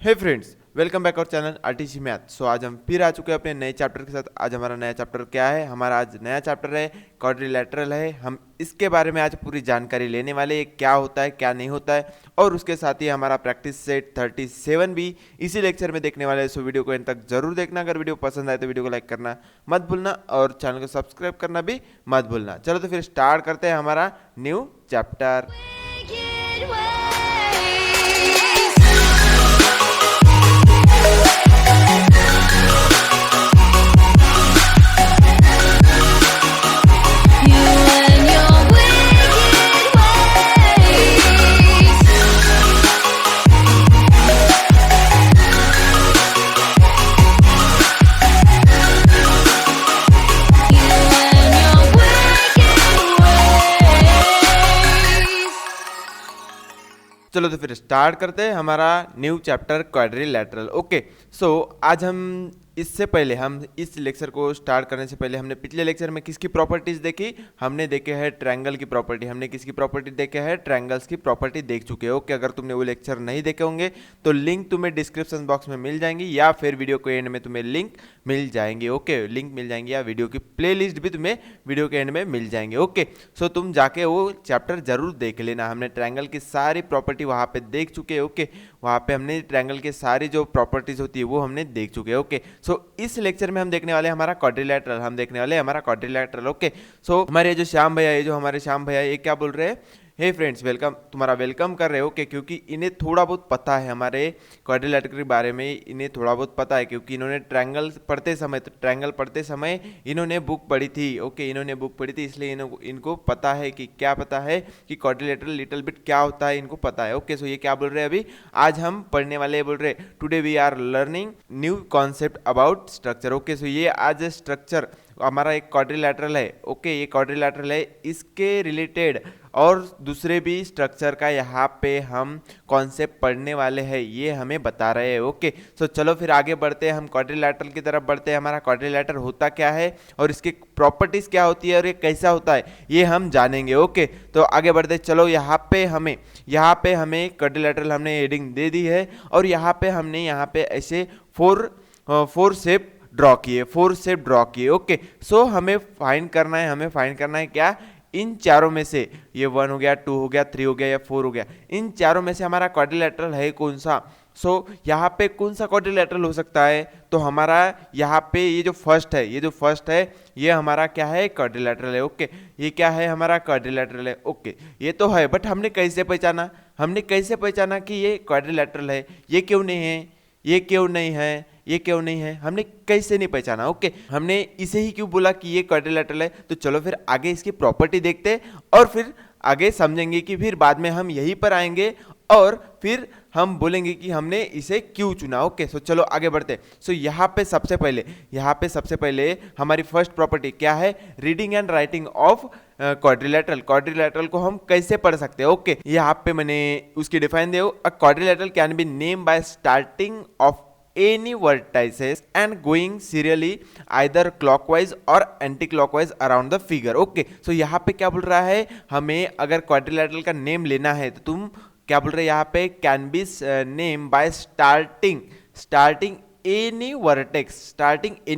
Hey friends, welcome back our channel RTC math. So आज हम फिर आ चुके हैं अपने नए चैप्टर के साथ। आज हमारा नया चैप्टर क्या है? हमारा आज नया चैप्टर है क्वाड्रिलेटरल है। हम इसके बारे में आज पूरी जानकारी लेने वाले हैं, क्या होता है क्या नहीं होता है, और उसके साथ ही हमारा प्रैक्टिस सेट 37 भी इसी लेक्चर में देखने वाले हैं। सो वीडियो को एंड तक जरूर देखना। अगर वीडियो पसंद आए तो वीडियो को लाइक करना मत भूलना और चैनल को सब्सक्राइब करना भी मत भूलना। चलो तो फिर स्टार्ट करते हैं हमारा न्यू चैप्टर। चलो तो फिर स्टार्ट करते हैं हमारा न्यू चैप्टर क्वाड्रिलेटरल। ओके, सो आज हम इससे पहले हम इस लेक्चर को स्टार्ट करने से पहले हमने पिछले लेक्चर में किसकी प्रॉपर्टीज देखी? हमने देखे है ट्रायंगल की प्रॉपर्टी। हमने किसकी प्रॉपर्टी देखे है? ट्रायंगल्स की प्रॉपर्टी देख चुके हो। ओके, अगर तुमने वो लेक्चर नहीं देखे होंगे तो लिंक तुम्हें डिस्क्रिप्शन बॉक्स में मिल जाएंगी या फिर वीडियो के एंड में तुम्हें लिंक मिल जाएंगे। ओके, लिंक मिल जाएंगे या वीडियो की प्लेलिस्ट भी तुम्हें वीडियो के एंड में मिल जाएंगे। ओके, सो तुम जाके वो चैप्टर जरूर देख लेना। हमने ट्रायंगल की सारी प्रॉपर्टी वहाँ पे देख चुके हैं। ओके, वहाँ पे हमने ट्रायंगल की सारी जो प्रॉपर्टीज होती है वो हमने देख चुके हैं। ओके, सो इस लेक्चर में हम देखने वाले हैं हमारा क्वाड्रिलेटरल। हम देखने वाले हैं हमारा क्वाड्रिलेटरल। ओके, सो हमारे जो श्याम भैया है, जो हमारे श्याम भैया ये क्या बोल रहे हैं? हे फ्रेंड्स, वेलकम, तुम्हारा वेलकम कर रहे हो। ओके, क्योंकि इन्हें थोड़ा बहुत पता है हमारे क्वाड्रिलेटरल के बारे में। इन्हें थोड़ा बहुत पता है क्योंकि इन्होंने ट्रायंगल पढ़ते समय इन्होंने बुक पढ़ी थी। ओके, इन्होंने बुक पढ़ी थी, इसलिए इनको पता है कि क्या पता है कि क्वाड्रिलेटरल लिटिल बिट क्या होता है, इनको पता है। ओके, सो ये क्या बोल रहे हैं अभी? आज हम पढ़ने वाले बोल रहे हैं today we are learning new concept about structure. Okay, so ये आज स्ट्रक्चर हमारा एक क्वाड्रिलेटरल है। ओके, ये क्वाड्रिलेटरल है, इसके रिलेटेड और दूसरे भी स्ट्रक्चर का यहाँ पे हम कॉन्सेप्ट पढ़ने वाले हैं, ये हमें बता रहे हैं। ओके, सो चलो फिर आगे बढ़ते हैं, हम क्वाड्रिलेटरल की तरफ बढ़ते हैं। हमारा क्वाड्रिलेटरल होता क्या है और इसकी प्रॉपर्टीज क्या होती है और ये कैसा होता है, ये हम जानेंगे। ओके, तो आगे बढ़ते चलो। यहाँ पे हमें क्वाड्रिलेटरल हमने हेडिंग दे दी है और यहाँ पे ऐसे फोर शेप ड्रॉ किए। ओके, सो हमें फाइंड करना है क्या? इन चारों में से, ये 1 हो गया, 2 हो गया, 3 हो गया या 4 हो गया, इन चारों में से हमारा क्वाड्रिलेटरल है कौन सा? सो यहाँ पे कौन सा क्वाड्रिलेटरल हो सकता है? तो हमारा यहाँ पे ये जो फर्स्ट है ये हमारा क्या है? क्वाड्रिलेटरल है। ओके, ये क्या है? हमारा क्वाड्रिलेटरल है। ओके, ये तो है, बट हमने कैसे पहचाना कि ये क्वाड्रिलेटरल है? ये क्यों नहीं है? हमने कैसे नहीं पहचाना? ओके, हमने इसे ही क्यों बोला कि ये क्वाड्रिलेटरल है? तो चलो फिर आगे इसकी प्रॉपर्टी देखते हैं और फिर आगे समझेंगे कि फिर बाद में हम यहीं पर आएंगे और फिर हम बोलेंगे कि हमने इसे क्यों चुना। ओके, सो चलो आगे बढ़ते। सो यहाँ पे सबसे पहले हमारी फर्स्ट प्रॉपर्टी क्या है? Reading and writing of quadrilateral को हम कैसे पढ़ सकते हैं? ओके, यहाँ पे मैंने उसकी define they, a quadrilateral can be name by starting of any vertices and going serially either clockwise or anti-clockwise around the figure. Okay, so यहाँ पे क्या बोल रहा है? हमें अगर क्वाड्रिलेटरल का नेम लेना है तो तुम क्या बोल रहे हैं यहाँ पे? Can be name by starting any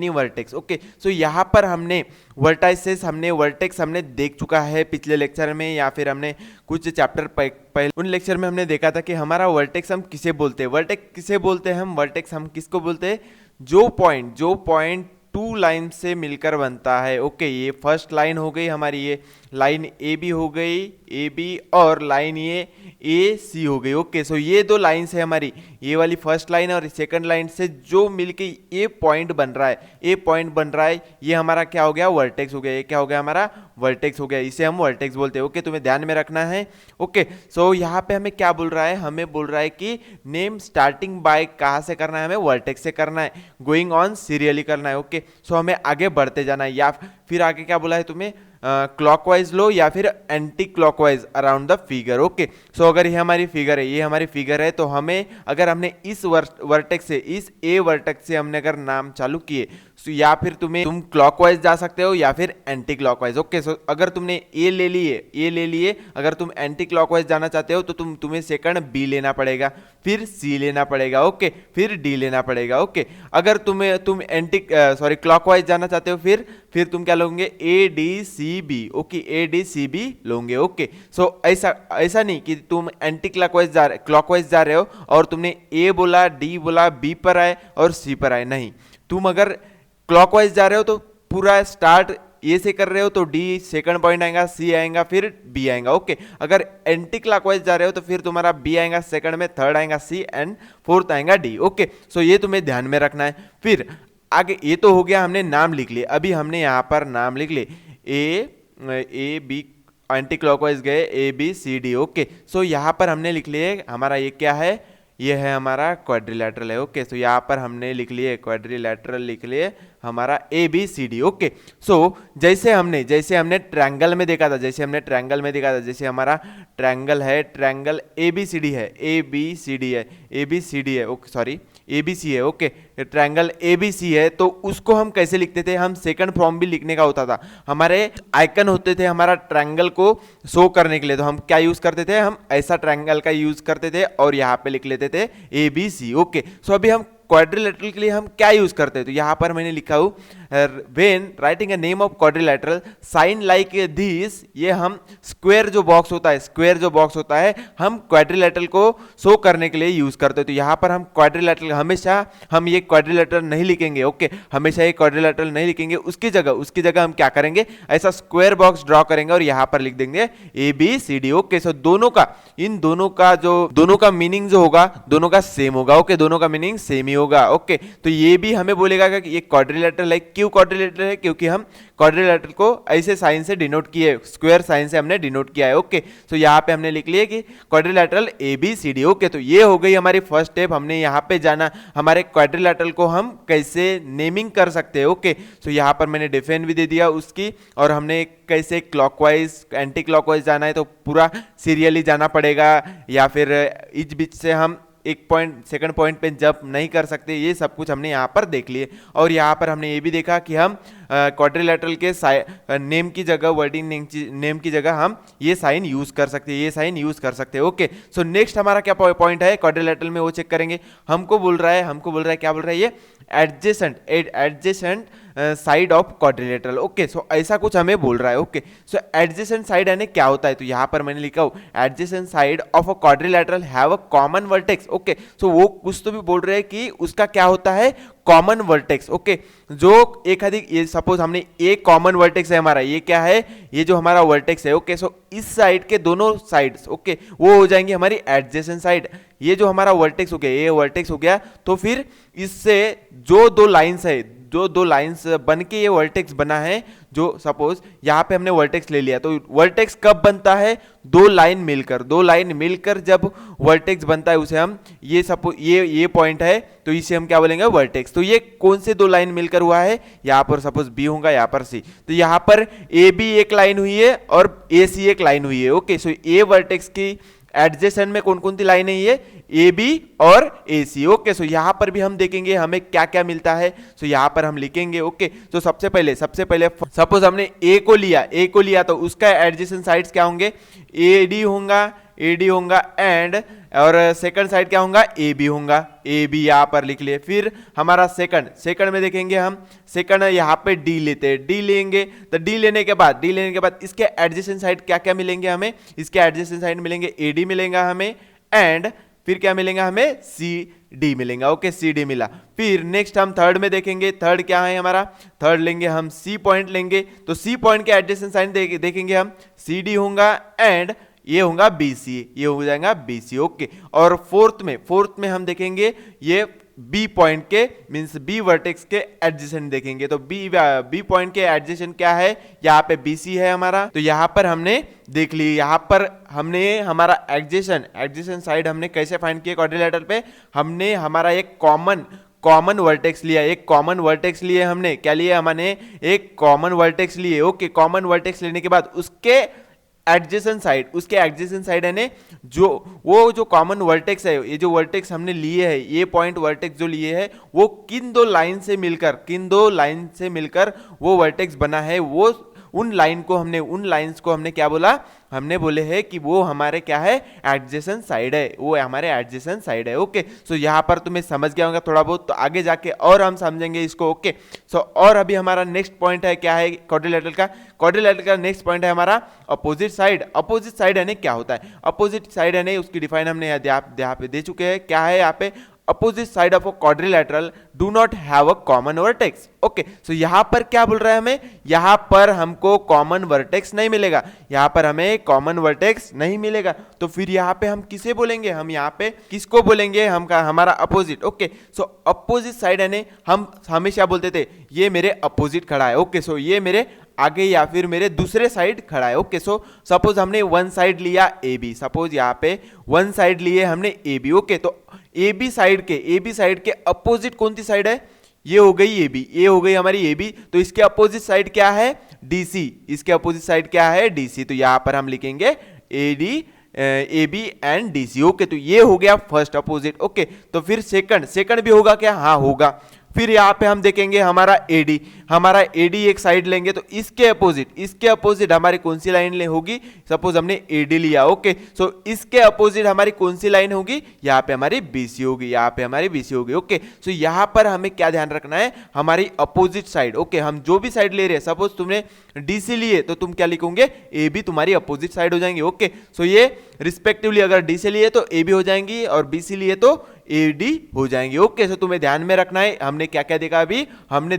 vertex. Okay, so यहाँ पर हमने वर्टेक्स हमने देख चुका है पिछले लेक्चर में, या फिर हमने कुछ चैप्टर पहले उन लेक्चर में हमने देखा था कि हमारा वर्टेक्स हम किसे बोलते हैं? वर्टेक्स हम किसको बोलते हैं? जो पॉइंट 2 लाइन से मिलकर बनता है। ओके, ये फर्स्ट लाइन हो गई हमारी, ये लाइन ए बी हो गई, ए बी, और लाइन ये ए सी हो गई। ओके, सो ये 2 लाइन है हमारी, ये वाली फर्स्ट लाइन और सेकंड लाइन से जो मिलके ए पॉइंट बन रहा है, ये हमारा क्या हो गया? वर्टेक्स हो गया। ये क्या हो गया? हमारा वर्टेक्स हो गया, इसे हम वर्टेक्स बोलते हैं। ओके, तुम्हें ध्यान में रखना है। ओके, सो यहाँ पे हमें क्या बोल रहा है? हमें बोल रहा है कि नेम स्टार्टिंग बाय कहाँ से करना है? हमें वर्टेक्स से करना है, गोइंग ऑन सीरियली करना है। ओके, सो हमें आगे बढ़ते जाना है, या फिर आगे क्या बोला है तुम्हें? क्लॉकवाइज लो या फिर anti clockwise around the figure. Okay, so अगर ये हमारी फिगर है तो हमें, अगर हमने इस वर्टेक्स से, इस ए वर्टेक्स से हमने अगर नाम चालू किए, या फिर तुम क्लॉकवाइज जा सकते हो या फिर एंटी क्लॉकवाइज। ओके, सो अगर तुमने ए ले लिए, अगर तुम एंटी क्लॉकवाइज जाना चाहते हो तो तुम्हें सेकंड बी लेना पड़ेगा, फिर सी लेना पड़ेगा। ओके, फिर डी लेना पड़ेगा। ओके, अगर तुम क्लॉकवाइज जाना चाहते हो फिर तुम क्या लोगे, A D C B. Okay, A D C B लोगे। ओके, सो ऐसा नहीं कि तुम एंटी क्लॉकवाइज जा रहे हो और तुमने ए बोला, डी बोला, बी पर आए और सी पर आए। नहीं, तुम अगर क्लॉकवाइज जा रहे हो तो पूरा स्टार्ट ए से कर रहे हो तो डी सेकंड पॉइंट आएगा, सी आएगा, फिर बी आएगा। ओके, अगर एंटी क्लॉकवाइज जा रहे हो तो फिर तुम्हारा बी आएगा सेकंड में, थर्ड आएगा सी एंड फोर्थ आएगा डी। ओके, सो ये तुम्हें ध्यान में रखना है। फिर आगे ये तो हो गया, हमने नाम लिख लिए। अभी हमने यहाँ पर नाम लिख लिए ए बी, एंटी क्लॉकवाइज गए A B C D. Okay, so यहाँ पर हमने लिख लिए हमारा ये क्या है, ये है हमारा क्वाड्रिलैटरल है। ओके, सो यहाँ पर हमने लिख लिए क्वाड्रिलैटरल, लिख लिए हमारा A B C D. Okay, so जैसे हमने ट्रायंगल में देखा था, जैसे हमारा ट्रायंगल है, triangle A B C D है, okay sorry A B C है। Okay, triangle A B C है, तो उसको हम कैसे लिखते थे, हम सेकंड फॉर्म भी लिखने का होता था। हमारे आइकन होते थे हमारा ट्रायंगल को शो करने के लिए, तो हम क्या यूज करते थे, हम ऐसा ट्रायंगल का यूज करते थे और यहाँ पे लिख लेते थे ए बी सी। ओके, सो अभी हम क्वाड्रिलेटरल के लिए हम क्या यूज करते हैं, तो यहाँ पर मैंने लिखा हूँ when writing a name of quadrilateral sign like this, ये हम स्क्वायर जो बॉक्स होता है हम क्वाड्रिलेटरल को शो करने के लिए यूज करते हैं। तो यहाँ पर हम क्वाड्रिलेटरल, हमेशा हम ये क्वाड्रिलेटरल नहीं लिखेंगे। ओके, हमेशा ये क्वाड्रिलेटरल नहीं लिखेंगे, उसकी जगह हम क्या करेंगे, ऐसा स्क्वायर बॉक्स ड्रॉ करेंगे और यहाँ पर लिख देंगे A B C D. Okay, so इन दोनों का मीनिंग जो होगा, दोनों का सेम होगा। ओके, दोनों का मीनिंग सेम ही होगा। ओके, तो ये भी हमें बोलेगा कि ये क्वाड्रिलेटरल है। क्यों क्वाड्रिलेटरल है, क्योंकि हम क्वाड्रिलेटरल को ऐसे साइन से डिनोट किए, स्क्वायर साइन से हमने डिनोट किया है। ओके, सो यहाँ पे हमने लिख लिया कि quadrilateral A B C D. Okay, तो ये हो गई हमारी फर्स्ट स्टेप। हमने यहाँ पे जाना हमारे क्वाड्रिलेटरल को हम कैसे नेमिंग कर सकते हैं। ओके, सो यहाँ पर मैंने डिफाइन भी दे दिया उसकी, और हमने कैसे क्लॉकवाइज एंटी क्लॉकवाइज जाना है तो पूरा सीरियली जाना पड़ेगा, या फिर इच बीच से हम एक पॉइंट सेकंड पॉइंट पे जंप नहीं कर सकते। ये सब कुछ हमने यहाँ पर देख लिए। और यहाँ पर हमने ये भी देखा कि हम क्वाड्रिलेटरल के नेम की जगह, वर्डिंग नेम की जगह हम ये साइन यूज कर सकते हैं। ओके, सो नेक्स्ट हमारा क्या पॉइंट है क्वाड्रिलेटरल में, वो चेक करेंगे। हमको बोल रहा है क्या बोल रहा है ये, adjacent side of quadrilateral. Okay, so ऐसा कुछ हमें बोल रहा है। ओके, सो एडजेसेंट साइड यानी क्या होता है, तो यहाँ पर मैंने लिखा हूँ adjacent side of a quadrilateral have a common vertex. Okay, so वो कुछ तो भी बोल रहे हैं कि उसका क्या होता है, कॉमन वर्टेक्स। ओके, जो एक अधिक, ये सपोज हमने एक कॉमन वर्टेक्स है हमारा, ये क्या है, ये जो हमारा वर्टेक्स है। ओके, सो इस साइड के दोनों साइड्स, ओके, वो हो जाएंगे हमारी एडजेसेंट साइड। ये जो हमारा वर्टेक्स हो गया, ये वर्टेक्स हो गया, तो फिर इससे जो दो लाइंस बन के ये वर्टेक्स बना है, जो सपोज यहाँ पे हमने वर्टेक्स ले लिया, तो वर्टेक्स कब बनता है, दो लाइन मिलकर जब वर्टेक्स बनता है, उसे हम ये सपोज ये पॉइंट है तो इसे हम क्या बोलेंगे, वर्टेक्स। तो ये कौन से दो लाइन मिलकर हुआ है, यहाँ पर सपोज बी होगा, यहाँ पर सी, तो यहाँ पर ए बी एक लाइन हुई है और ए सी एक लाइन हुई है। ओके, सो ए वर्टेक्स की एडजेसेंट में कौन कौन सी लाइन है, ये ए बी और ए सी। ओके, सो यहां पर भी हम देखेंगे हमें क्या क्या मिलता है, सो यहां पर हम लिखेंगे। ओके, तो सबसे पहले सपोज हमने ए को लिया तो उसका एडजेसेंट साइड्स क्या होंगे, ए डी होगा एंड, और सेकंड साइड क्या होगा, ए बी होगा, ए बी यहां पर लिख लिए। फिर हमारा सेकंड में देखेंगे हम, सेकंड यहाँ पे डी लेते हैं, डी लेंगे तो डी लेने के बाद इसके एडजेसेंट साइड क्या क्या मिलेंगे हमें, इसके एडजेसेंट साइड मिलेंगे ए डी मिलेगा हमें, एंड फिर क्या मिलेगा हमें, सी डी मिलेगा। ओके, सी डी मिला। फिर नेक्स्ट हम थर्ड में देखेंगे, थर्ड क्या है हमारा, थर्ड लेंगे हम सी पॉइंट लेंगे, तो सी पॉइंट के एडजेसेंट साइड देखेंगे हम, सी डी होगा एंड ये होगा बी सी, ये हो जाएगा बी सी। ओके, और फोर्थ में हम देखेंगे ये बी पॉइंट के मींस बी वर्टेक्स के एडजेसेंट देखेंगे, तो बी पॉइंट के एडजेसेंट क्या है, यहाँ पे बी सी है हमारा, तो यहाँ पर हमने देख ली। यहाँ पर हमने हमारा एडजेसेंट साइड हमने कैसे फाइंड किया, क्वाड्रिलेटरल पे हमने हमारा एक कॉमन वर्टेक्स लिया, हमने क्या लिया, हमने एक कॉमन वर्टेक्स लिए। ओके, कॉमन वर्टेक्स लेने के बाद उसके एडजेसेंट साइड, उसके एडजेसेंट साइड यानी जो वो जो कॉमन वर्टेक्स है, ये जो वर्टेक्स हमने लिए है, ये पॉइंट वर्टेक्स जो लिए है वो किन दो लाइन से मिलकर वो वर्टेक्स बना है, वो उन लाइंस को हमने क्या बोला, हमने बोले हैं कि वो हमारे क्या है, एडजेसेंट साइड है, वो हमारे एडजेसेंट साइड है। ओके, सो यहाँ पर तुम्हें समझ गया होगा थोड़ा बहुत, तो आगे जाके और हम समझेंगे इसको। ओके, सो और अभी हमारा नेक्स्ट पॉइंट है क्या है क्वाड्रिलेटरल का नेक्स्ट पॉइंट है हमारा अपोजिट साइड यानी क्या होता है, अपोजिट साइड यानी उसकी डिफाइन हमने यहाँ पे दे चुके हैं, क्या है यहाँ पे, opposite side of a quadrilateral do not have a common vertex। Okay, so यहां पर क्या बोल रहा है हमें, यहां पर हमको कॉमन वर्टेक्स नहीं मिलेगा, यहां पर हमें कॉमन वर्टेक्स नहीं मिलेगा, तो फिर यहां पे हम किसे बोलेंगे, हम यहां पे किसको बोलेंगे, हमारा अपोजिट। ओके, सो अपोजिट साइड यानी हम हमेशा बोलते थे ये मेरे अपोजिट खड़ा है। ओके, सो ये मेरे आगे या फिर मेरे दूसरे साइड खड़ा है। ओके, सो सपोज हमने वन साइड लिया ए बी, सपोज यहाँ पे वन साइड लिए हमने ए बी। ओके, तो ए बी साइड के अपोजिट कौन सी साइड है, ये हो गई ए बी, ये हो गई हमारी ए बी, तो इसके अपोजिट साइड क्या है, डी सी, इसके अपोजिट साइड क्या है, डी सी, तो यहां पर हम लिखेंगे A D A B and D C. Okay, तो ये हो गया फर्स्ट अपोजिट। ओके, तो फिर सेकंड भी होगा क्या, हाँ होगा। फिर यहाँ पे हम देखेंगे हमारा एडी एक साइड लेंगे, तो इसके अपोजिट हमारी कौन सी लाइन होगी, सपोज हमने एडी लिया। ओके, सो इसके अपोजिट हमारी कौन सी लाइन होगी, यहाँ पे हमारी बीसी होगी। ओके, सो यहाँ पर हमें क्या ध्यान रखना है, हमारी अपोजिट साइड। ओके, हम जो भी साइड ले रहे हैं, सपोज तुमने डीसी लिए तो तुम क्या लिखोगे, ए बी तुम्हारी अपोजिट साइड हो जाएंगी। ओके, सो ये रिस्पेक्टिवली अगर डी से लिए तो ए बी हो जाएंगी और बी से लिए तो ए डी हो जाएंगी। ओके, सो तुम्हें ध्यान में रखना है, हमने क्या क्या देखा अभी, हमने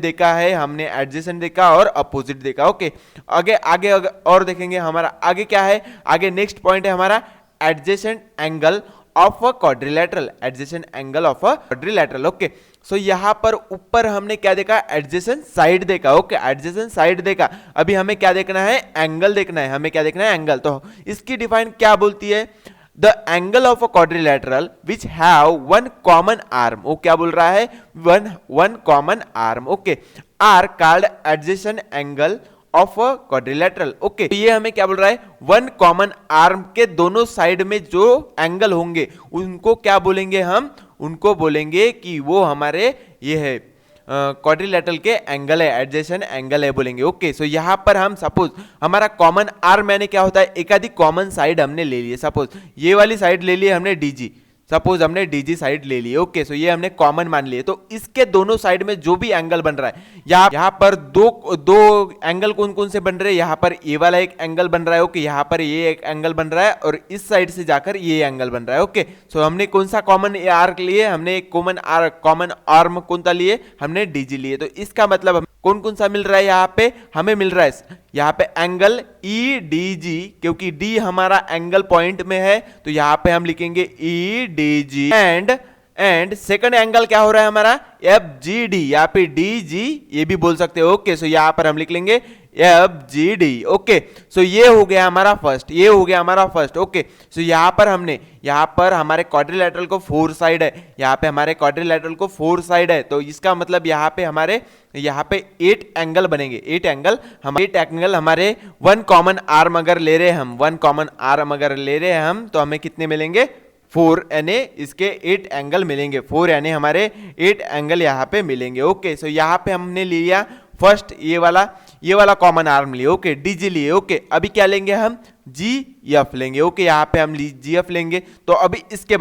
एडजेसेंट देखा और अपोजिट देखा। ओके, आगे और देखेंगे हमारा आगे क्या है, आगे नेक्स्ट पॉइंट है हमारा adjacent angle of a quadrilateral. Okay, so यहां पर ऊपर हमने क्या देखा, एडजेसेंट साइड देखा। ओके, एडजेसेंट साइड देखा, अभी हमें क्या देखना है, एंगल देखना है, एंगल। तो इसकी डिफाइन क्या बोलती है, the angle of a quadrilateral which have one common arm. वो क्या बोल रहा है, one common arm. Okay, are called adjacent angle of a quadrilateral. Okay, तो ये हमें क्या बोल रहा है, वन कॉमन आर्म के दोनों साइड में जो एंगल होंगे उनको क्या बोलेंगे, हम उनको बोलेंगे कि वो हमारे ये है क्वाड्रिलेटरल के एंगल है, एडजेसेंट एंगल है बोलेंगे। ओके, सो यहां पर हम सपोज हमारा कॉमन आर्म यानी क्या होता है, एक आधी कॉमन साइड हमने ले ली है, सपोज ये वाली साइड ले ली हमने डीजी, सपोज हमने डीजी साइड ले ली। ओके, सो ये हमने कॉमन मान लिए, तो इसके दोनों साइड में जो भी एंगल बन रहा है, यहाँ पर दो एंगल कौन कौन से बन रहे हैं, यहाँ पर ये वाला एक एंगल बन रहा है। ओके, यहाँ पर ये एक एंगल बन रहा है और इस साइड से जाकर ये एंगल बन रहा है। ओके, सो हमने कौन सा कॉमन आर्क लिए, हमने एक कॉमन आर्म कौन सा लिए, हमने डीजी लिए। तो इसका मतलब कौन कौन सा मिल रहा है, यहाँ पे हमें मिल रहा है यहाँ पे एंगल ई डी जी, क्योंकि डी हमारा एंगल पॉइंट में है, तो यहाँ पे हम लिखेंगे E D G and second angle क्या हो रहा है हमारा, एफ जी डी, यहाँ पे डी जी ये भी बोल सकते हो। ओके, सो यहाँ पर हम लिख लेंगे F G D. Okay, so ये हो गया हमारा फर्स्ट। ओके, सो यहाँ पर हमारे क्वाड्रिलेटरल को फोर साइड है, तो इसका मतलब यहाँ पे 8 एंगल बनेंगे, 8 एंगल हमारे वन कॉमन आर्म अगर ले रहे हैं हम, तो हमें कितने मिलेंगे, 4 यानी इसके 8 एंगल मिलेंगे, 4 यानी हमारे 8 एंगल यहाँ पे मिलेंगे। ओके, सो यहाँ पे हमने लिया फर्स्ट ये वाला कॉमन आर्म लिए। ओके, डीजी लिए। ओके, अभी क्या लेंगे हम, जी एफ लेंगे। ओके, यहाँ पे हम जी एफ लेंगे, तो अभी इसके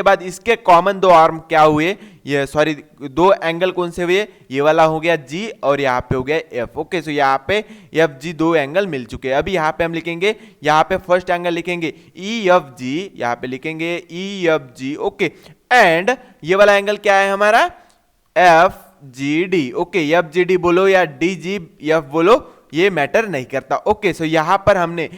बाद इसके कॉमन दो आर्म क्या हुए, दो एंगल कौन से हुए, ये वाला हो गया जी और यहाँ पे हो गया एफ। ओके, सो यहाँ पे एफ जी दो एंगल मिल चुके हैं। अभी यहाँ पे हम लिखेंगे, यहाँ पे फर्स्ट एंगल लिखेंगे ई एफ जी, यहाँ पे लिखेंगे E F G. Okay, and ये वाला एंगल क्या है हमारा, F G D. Okay, F G D बोलो या डी जी एफ बोलो, ये मैटर नहीं करता। ओके, सो यहाँ पर हमने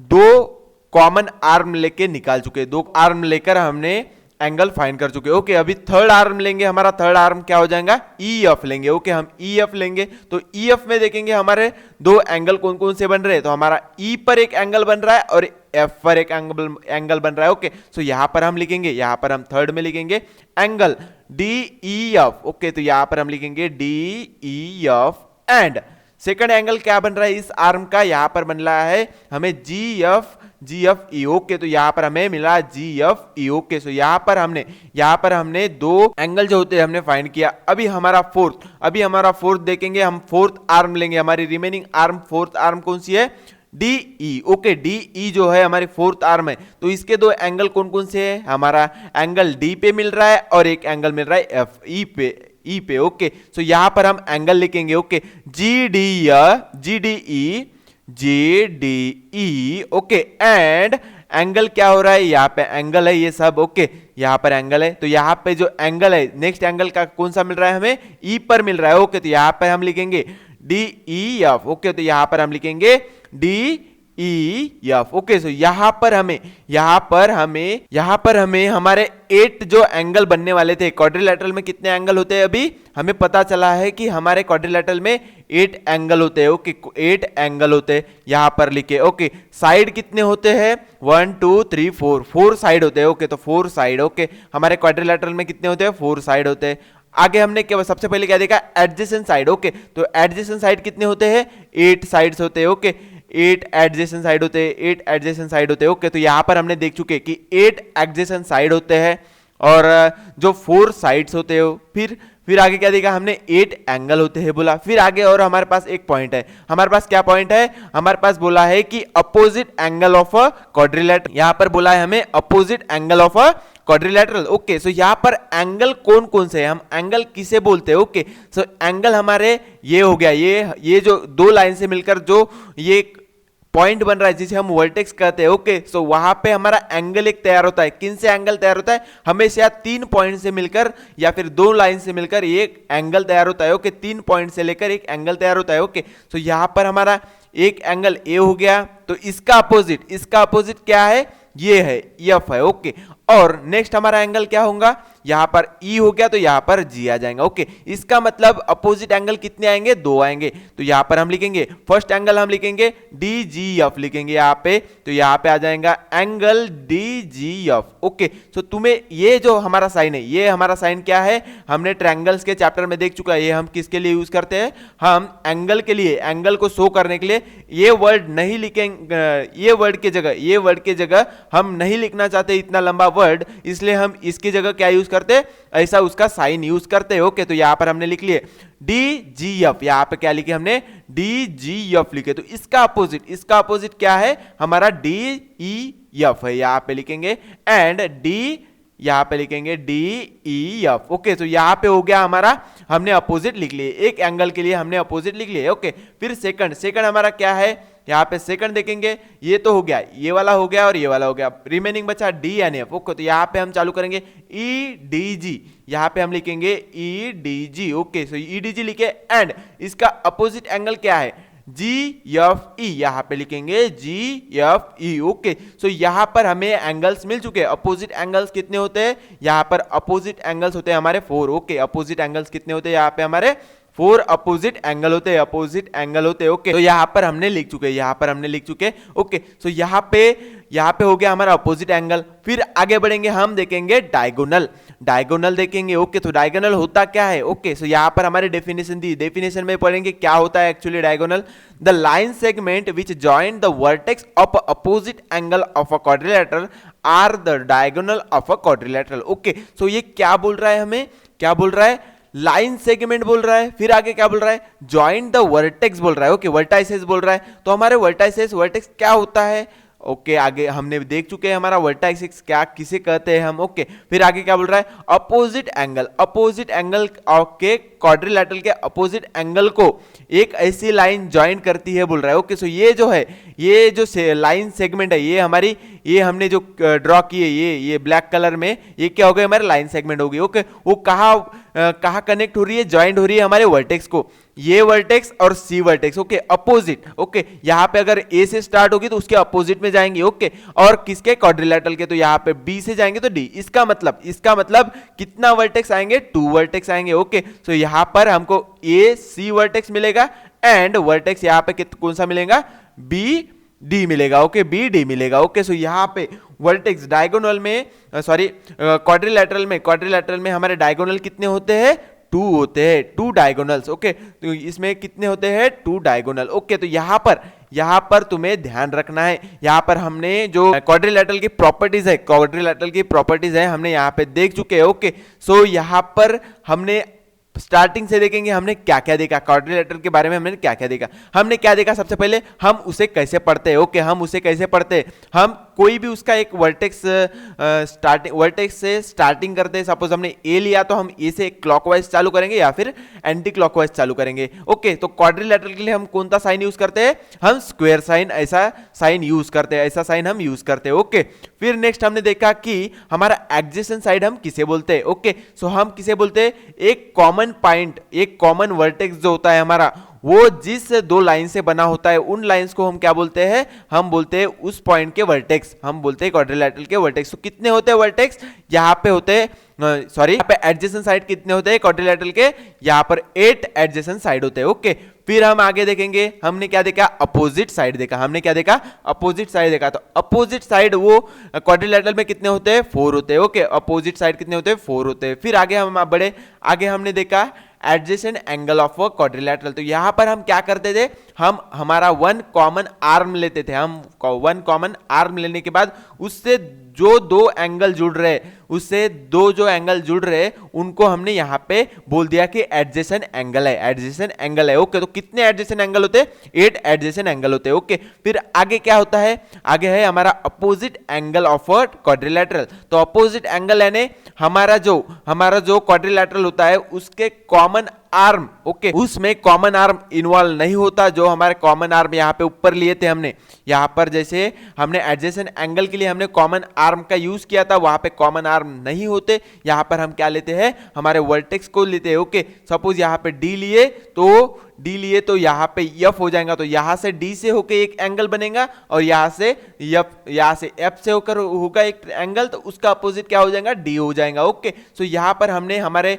दो कॉमन आर्म लेके निकाल चुके, दो आर्म लेकर हमने एंगल फाइंड कर चुके। ओके, अभी थर्ड आर्म लेंगे, हमारा थर्ड आर्म क्या हो जाएगा, ई एफ लेंगे। ओके, हम ई एफ लेंगे, तो ई एफ में देखेंगे हमारे दो एंगल कौन कौन से बन रहे हैं, तो हमारा ई पर एक एंगल बन रहा है और एफ पर एक एंगल बन रहा है। ओके, सो यहां पर हम लिखेंगे, यहां पर हम थर्ड में लिखेंगे angle D E F. Okay, तो यहां पर हम लिखेंगे D E F and second angle क्या बन रहा है इस आर्म का, यहाँ पर बन रहा है हमें जी एफ ई। ओके, तो यहाँ पर हमें मिला जी एफ ई। ओके, सो यहाँ पर हमने दो एंगल जो होते हैं हमने फाइंड किया। अभी हमारा फोर्थ देखेंगे, हम फोर्थ आर्म लेंगे, हमारी रिमेनिंग आर्म फोर्थ आर्म कौन सी है, D E. Okay, D E जो है हमारी फोर्थ आर्म है, तो इसके दो एंगल कौन कौन से है, हमारा एंगल डी पे मिल रहा है और एक एंगल मिल रहा है एफ ई पे। ओके, सो यहां पर हम एंगल लिखेंगे। Okay, G D E. Okay, and angle क्या हो रहा है, यहाँ पे एंगल है ये सब। ओके, यहाँ पर एंगल है, तो यहाँ पे जो एंगल है नेक्स्ट एंगल का कौन सा मिल रहा है, हमें ई पर मिल रहा है। ओके, तो यहाँ पर हम लिखेंगे डी ई एफ। ओके, तो यहाँ पर हम लिखेंगे D E F. Okay, so यहाँ पर हमें हमारे 8 जो एंगल बनने वाले थे, क्वाड्रिलैटरल में कितने एंगल होते हैं, अभी हमें पता चला है कि हमारे क्वाड्रिलैटरल में 8 एंगल होते हैं। ओके, 8 एंगल होते हैं, यहाँ पर लिखे। ओके, साइड कितने होते हैं, 1 2 3 4 साइड होते हैं। ओके, तो 4 साइड। ओके, हमारे क्वाड्रिलैटरल में कितने होते हैं, 4 साइड होते हैं। आगे हमने क्या सबसे पहले क्या देखा, एडजेसेंट साइड। ओके, तो एडजेसेंट साइड कितने होते हैं, 8 साइड्स होते हैं। ओके, 8 एडजेसेंट साइड होते हैं, 8 एडजेसेंट साइड होते हैं। ओके, तो यहां पर हमने देख चुके कि 8 एडजेसेंट साइड होते हैं और जो 4 साइड्स होते हैं। फिर आगे क्या देखा हमने, 8 एंगल होते हैं बोला। फिर आगे और हमारे पास एक पॉइंट है, हमारे पास क्या पॉइंट है, हमारे पास बोला है कि opposite angle of a quadrilateral. यहां पर बोला है हमें opposite angle of a quadrilateral. Okay, so यहां पर एंगल कौन कौन से हैं, हम एंगल किसे बोलते हैं। ओके, सो एंगल हमारे ये हो गया, ये जो दो लाइन से मिलकर जो ये पॉइंट बन रहा है जिसे हम वर्टेक्स कहते हैं। ओके, सो वहां पे हमारा एंगल एक तैयार होता है। किन से एंगल तैयार होता है, हमेशा 3 पॉइंट से मिलकर या फिर 2 लाइन से मिलकर एक एंगल तैयार होता है। ओके, 3 पॉइंट से लेकर एक एंगल तैयार होता है। ओके, सो यहां पर हमारा एक एंगल ए हो गया, तो इसका अपोजिट क्या है, ये है एफ है। ओके, और नेक्स्ट हमारा एंगल क्या होगा, यहां पर ई हो गया, तो यहां पर जी आ जाएगा। ओके, इसका मतलब अपोजिट एंगल कितने आएंगे, 2 आएंगे। तो यहां पर हम लिखेंगे फर्स्ट एंगल हम लिखेंगे डी जी एफ लिखेंगे यहां पे, तो यहां पे आ जाएगा angle D G F. Okay, so तुम्हें ये जो हमारा साइन है, ये हमारा साइन क्या है, हमने ट्रायंगल्स के चैप्टर में देख चुका है। ये हम किसके लिए यूज करते हैं, हम एंगल के लिए, एंगल को शो करने के लिए ये वर्ड नहीं लिखेंगे, ये वर्ड के जगह हम नहीं लिखना चाहते इतना लंबा वर्ड, इसलिए हम इसकी जगह क्या यूज करते, ऐसा उसका साइन यूज करते हैं। ओके, तो यहां पर हमने लिख लिए डी जी एफ, यहां पे क्या लिखे हमने, डी जी एफ लिखे। तो इसका अपोजिट क्या है, हमारा डी ई एफ है, यहां पे लिखेंगे एंड डी, यहां पे लिखेंगे डी ई एफ। ओके, तो यहां पे हो गया हमारा, हमने अपोजिट लिख लिए, एक एंगल के लिए हमने अपोजिट लिख लिए। ओके, फिर सेकंड हमारा क्या है, यहाँ पे सेकंड देखेंगे, ये तो हो गया, ये वाला हो गया और ये वाला हो गया, रिमेनिंग बचा डी एन एफ। ओके, तो यहाँ पे हम चालू करेंगे ई डी जी, यहाँ पे हम लिखेंगे ई डी जी। ओके, सो ई डी जी लिखे एंड इसका अपोजिट एंगल क्या है, जी एफ ई, यहाँ पे लिखेंगे जी एफ ई। ओके, सो यहाँ पर हमें एंगल्स मिल चुके हैं। अपोजिट एंगल्स कितने होते हैं, यहाँ पर अपोजिट एंगल्स होते हैं हमारे 4। ओके, अपोजिट एंगल्स कितने होते हैं, यहाँ पे हमारे 4 अपोजिट एंगल होते हैं। ओके, तो यहाँ पर हमने लिख चुके, ओके, सो यहाँ पे हो गया हमारा अपोजिट एंगल। फिर आगे बढ़ेंगे, हम देखेंगे डायगोनल देखेंगे। ओके, तो डायगोनल होता क्या है, ओके, सो यहाँ पर हमारे डेफिनेशन में पढ़ेंगे क्या होता है actually diagonal, the line segment which join the vertex of opposite angle of a quadrilateral are the diagonal of a quadrilateral. Okay, so ये क्या बोल रहा है, हमें क्या बोल रहा है, लाइन सेगमेंट बोल रहा है, फिर आगे क्या बोल रहा है, जॉइंट द वर्टेक्स बोल रहा है। ओके, वर्टाइसेस बोल रहा है, तो हमारे वर्टेक्स क्या होता है, ओके, आगे हमने देख चुके हैं हमारा वर्टेक्स क्या किसे कहते हैं हम। ओके, फिर आगे क्या बोल रहा है, अपोजिट एंगल के क्वाड्रिलैटरल के अपोजिट एंगल को एक ऐसी लाइन ज्वाइन करती है बोल रहा है। ओके, सो ये जो है, ये जो लाइन सेगमेंट है, ये हमने जो ड्रॉ किए, ये ब्लैक कलर में, ये क्या हो गए, हमारे लाइन सेगमेंट होगी। ओके, वो कहाँ कनेक्ट हो रही है, ज्वाइंट हो रही है हमारे वर्टेक्स को, ये वर्टेक्स और सी वर्टेक्स। Okay, opposite. ओके, यहाँ पे अगर ए से स्टार्ट होगी तो उसके अपोजिट में जाएंगे। ओके, और किसके, क्वाड्रिलैटरल के, तो यहाँ पे बी से जाएंगे तो डी। इसका मतलब कितना वर्टेक्स आएंगे, 2 वर्टेक्स आएंगे। ओके, सो यहाँ पर हमको ए सी वर्टेक्स मिलेगा एंड वर्टेक्स यहाँ पे कौन सा मिलेगा, बी डी मिलेगा। ओके, बी डी मिलेगा। ओके, सो यहाँ पे वर्टेक्स डायगोनल में, क्वाड्रिलैटरल में हमारे डायगोनल कितने होते हैं, टू होते हैं, टू डायगोनल्स। ओके, तो इसमें कितने होते हैं? To diagonal. ओके, तो यहाँ पर तुम्हें ध्यान रखना है, यहाँ पर हमने जो क्वाड्रिलेटरल की प्रॉपर्टीज है, क्वाड्रिलेटरल की प्रॉपर्टीज है हमने यहाँ पे देख चुके हैं। ओके, सो यहाँ पर हमने स्टार्टिंग से देखेंगे हमने क्या क्या देखा, क्वाड्रिलेटरल के बारे में हमने क्या क्या देखा। हमने क्या देखा? सबसे पहले हम उसे कैसे पढ़ते हैं। ओके, हम उसे कैसे पढ़ते हैं? हम कोई भी उसका एक वर्टेक्स से स्टार्टिंग करते हैं। सपोज हमने ए लिया तो हम ए से क्लॉकवाइज चालू करेंगे या फिर एंटी क्लॉकवाइज चालू करेंगे। ओके, तो क्वाड्रिलेटरल के लिए हम कौन सा साइन यूज करते हैं? हम स्क्वायर साइन, ऐसा साइन यूज करते हैं, ऐसा साइन हम यूज करते हैं। ओके, फिर नेक्स्ट हमने देखा कि हमारा एडजेसेंट साइड हम किसे बोलते हैं। ओके, सो हम किसे बोलते हैं? एक कॉमन पॉइंट, एक कॉमन वर्टेक्स जो होता है हमारा, वो जिस दो लाइन से बना होता है, उन लाइंस को हम क्या बोलते हैं? हम बोलते हैं उस पॉइंट के वर्टेक्स, हम बोलते हैं क्वाड्रिलेटरल के वर्टेक्स। तो कितने होते हैं वर्टेक्स? यहाँ पे होते हैं, सॉरी, यहाँ पे एडजेसेंट साइड कितने होते हैं क्वाड्रिलेटरल के? यहाँ पर 8 एडजेसेंट साइड होते हैं। ओके, फिर हम आगे देखेंगे, हमने क्या देखा? अपोजिट साइड देखा। हमने क्या देखा? अपोजिट साइड देखा। तो अपोजिट साइड वो क्वाड्रिलेटरल में कितने होते हैं? 4 होते हैं। ओके, अपोजिट साइड कितने होते हैं? 4 होते हैं। फिर आगे हम बढ़े, आगे हमने देखा adjacent angle of a quadrilateral. तो यहां पर हम क्या करते थे? हम हमारा वन कॉमन आर्म लेते थे। हम वन कॉमन आर्म लेने के बाद उससे जो दो एंगल जुड़ रहे, उससे दो जो एंगल जुड़ रहे, उनको हमने यहां पे बोल दिया कि एडजेसेंट एंगल है, एडजेसेंट एंगल है। ओके, तो कितने एडजेसेंट एंगल होते हैं? 8 एडजेसेंट एंगल होते हैं। ओके, फिर आगे क्या होता है? आगे है हमारा opposite angle of a quadrilateral. तो अपोजिट एंगल यानी हमारा जो क्वाड्रिलेटरल होता है उसके कॉमन आर्म, ओके, उसमें कॉमन आर्म इन्वॉल्व नहीं होता। जो हमारे कॉमन आर्म यहाँ पे ऊपर लिए थे हमने, यहाँ पर जैसे हमने एडजेसेंट एंगल के लिए हमने कॉमन आर्म का यूज किया था, वहां पे कॉमन आर्म नहीं होते। यहाँ पर हम क्या लेते हैं? हमारे वर्टेक्स को लेते हैं। ओके, सपोज यहाँ पे डी लिए तो यहाँ पे एफ हो जाएगा, तो यहाँ से डी से होकर एक एंगल बनेगा और यहाँ से एफ से होकर होगा एक एंगल, तो उसका अपोजिट क्या हो जाएगा? डी हो जाएगा। ओके, सो यहाँ पर हमने हमारे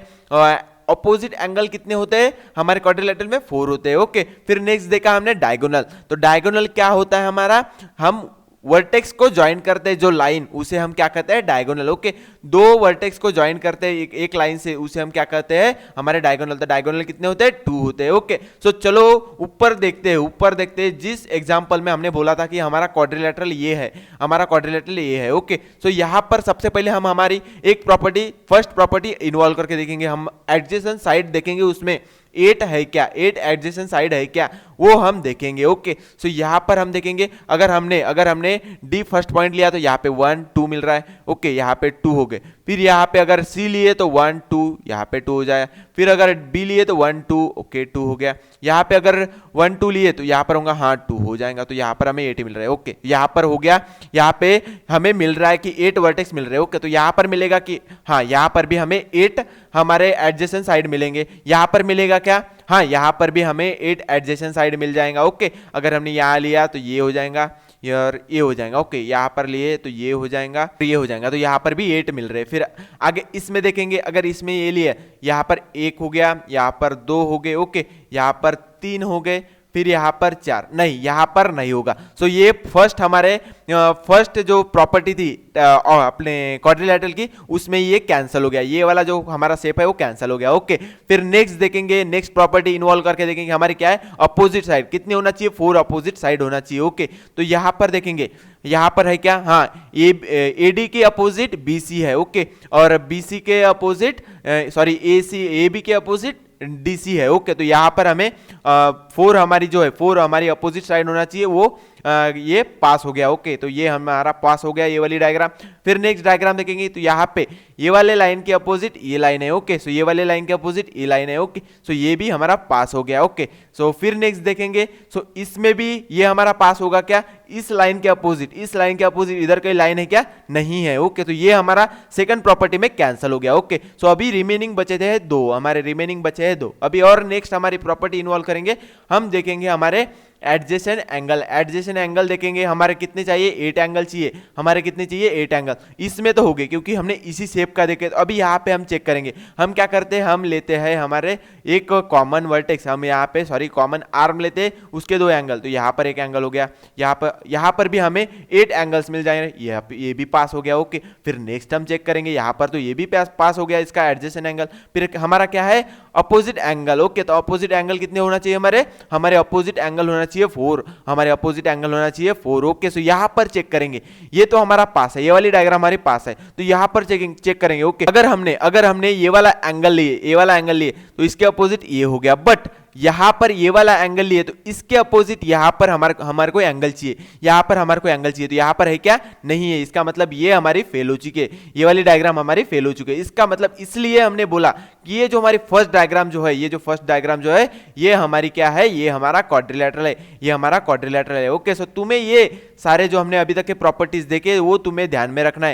अपोजिट एंगल कितने होते हैं? हमारे क्वाड्रिलेटरल में 4 होते हैं। ओके, फिर नेक्स्ट देखा हमने डायगोनल। तो डायगोनल क्या होता है हमारा? हम वर्टेक्स को ज्वाइन करते हैं जो लाइन, उसे हम क्या कहते हैं? डायगोनल। ओके, दो वर्टेक्स को ज्वाइन करते हैं एक लाइन से, उसे हम क्या कहते हैं? हमारे डायगोनल। तो डायगोनल कितने होते हैं? 2 होते हैं। ओके, सो चलो ऊपर देखते हैं। जिस एग्जांपल में हमने बोला था कि हमारा क्वाड्रिलेटरल ये है, हमारा क्वाड्रिलेटरल ये है। ओके, सो यहाँ पर सबसे पहले हम हमारी एक प्रॉपर्टी, फर्स्ट प्रॉपर्टी इन्वॉल्व करके देखेंगे। हम एडजेसेंट साइड देखेंगे, उसमें 8 है क्या, 8 एडजेसेंट साइड है क्या, वो हम देखेंगे। ओके, सो यहां पर हम देखेंगे, अगर हमने डी फर्स्ट पॉइंट लिया तो यहाँ पे 1 2 मिल रहा है। ओके, यहाँ पे 2 हो गए। फिर यहाँ पे अगर सी लिए तो 1 2, यहाँ पे 2 हो जाए। फिर अगर बी लिए तो 1 2, ओके 2 हो गया। यहाँ पे अगर 1 2 लिए तो यहाँ पर होगा, हाँ 2 हो जाएगा। तो यहाँ पर हमें 8 मिल रहा है। ओके, यहाँ पर हो गया, यहाँ पे हमें मिल रहा है कि 8 वर्टेक्स मिल रहे हैं। ओके, तो यहाँ पर मिलेगा कि हाँ, यहाँ पर भी हमें 8 हमारे एडजेसेंट साइड मिलेंगे। यहाँ पर मिलेगा क्या? हाँ, यहाँ पर भी हमें 8 एडजेसेंट साइड मिल जाएगा। ओके, अगर हमने यहाँ लिया तो ये हो जाएगा, यार ये हो जाएगा। ओके, यहाँ पर लिए तो ये हो जाएगा, तो ये हो जाएगा। तो यहाँ पर भी 8 मिल रहे। फिर आगे इसमें देखेंगे, अगर इसमें ये लिए, यहाँ पर 1 हो गया, यहाँ पर 2 हो गए। ओके, यहाँ पर 3 हो गए, फिर यहाँ पर 4 नहीं, यहाँ पर नहीं होगा। सो ये फर्स्ट जो प्रॉपर्टी थी अपने क्वाड्रिलेटरल की, उसमें ये कैंसिल हो गया, ये वाला जो हमारा शेप है वो कैंसिल हो गया। ओके, फिर नेक्स्ट देखेंगे, नेक्स्ट प्रॉपर्टी इन्वॉल्व करके देखेंगे हमारी क्या है? अपोजिट साइड कितने होना चाहिए? 4 अपोजिट साइड होना चाहिए। ओके, तो यहाँ पर देखेंगे, यहाँ पर है क्या? हाँ, AD के अपोजिट BC है। ओके, और BC के अपोजिट AB के अपोजिट DC है। ओके, तो यहाँ पर हमें 4 हमारी जो है, 4 हमारी अपोजिट साइड होना चाहिए, वो ये पास हो गया। ओके, तो ये हमारा पास हो गया, ये वाली डायग्राम। फिर नेक्स्ट डायग्राम देखेंगे तो यहाँ पे ये वाले लाइन के अपोजिट ये लाइन है। ओके, सो ये वाले लाइन के अपोजिट ये लाइन है। ओके, सो ये भी हमारा पास हो गया। ओके, सो फिर नेक्स्ट देखेंगे, सो इसमें भी ये हमारा पास होगा क्या? इस लाइन के अपोजिट, इस लाइन के अपोजिट इधर कोई लाइन है क्या? नहीं है। ओके, तो ये हमारा सेकंड प्रॉपर्टी में कैंसिल हो गया। ओके, सो अभी रिमेनिंग बचे थे 2, हमारे रिमेनिंग बचे हैं 2। अभी और नेक्स्ट हमारी प्रॉपर्टी इन्वॉल्व करेंगे, हम देखेंगे हमारे एडजेसेंट एंगल। एडजेसेंट एंगल देखेंगे हमारे कितने चाहिए, 8 एंगल चाहिए, हमारे कितने चाहिए 8 एंगल। इसमें तो हो गए क्योंकि हमने इसी शेप का देखे। तो अभी यहाँ पे हम चेक करेंगे, हम क्या करते हैं, हम लेते हैं हमारे एक कॉमन वर्टेक्स, हम यहाँ पे सॉरी कॉमन आर्म लेते हैं, उसके 2 एंगल। तो यहाँ पर एक एंगल हो गया, यहाँ पर भी हमें 8 एंगल्स मिल जाएंगे, ये भी पास हो गया। ओके, फिर नेक्स्ट हम चेक करेंगे, यहाँ पर तो ये भी पास हो गया इसका एडजेसेंट एंगल। फिर हमारा क्या है, अपोजिट एंगल। ओके, तो अपोजिट एंगल कितने होना चाहिए, हमारे अपोजिट एंगल होना चाहिए 4, हमारे अपोजिट एंगल होना चाहिए 4। ओके, सो यहाँ पर चेक करेंगे, ये तो हमारा पास है, ये वाली डायग्राम हमारे पास है, तो यहाँ पर चेक करेंगे। ओके, अगर हमने ये वाला एंगल लिए, तो इसके अपोजिट ये हो गया। बट यहां पर ये वाला एंगल लिए तो इसके अपोजिट यहां पर हमारे को एंगल चाहिए, यहां पर हमारे को एंगल चाहिए, तो यहां पर है क्या, नहीं है। इसका मतलब ये हमारी फेल हो चुकी है, ये वाली डायग्राम हमारी फेल हो चुकी है। इसका मतलब इसलिए हमने बोला कि ये जो हमारी फर्स्ट डायग्राम जो है, ये हमारी क्या है, ये हमारा क्वाड्रिलेटरल है, ये हमारा क्वाड्रिलेटरल है। ओके, सो तुम्हें ये सारे जो हमने अभी तक के प्रॉपर्टीज देखे वो तुम्हें ध्यान में रखना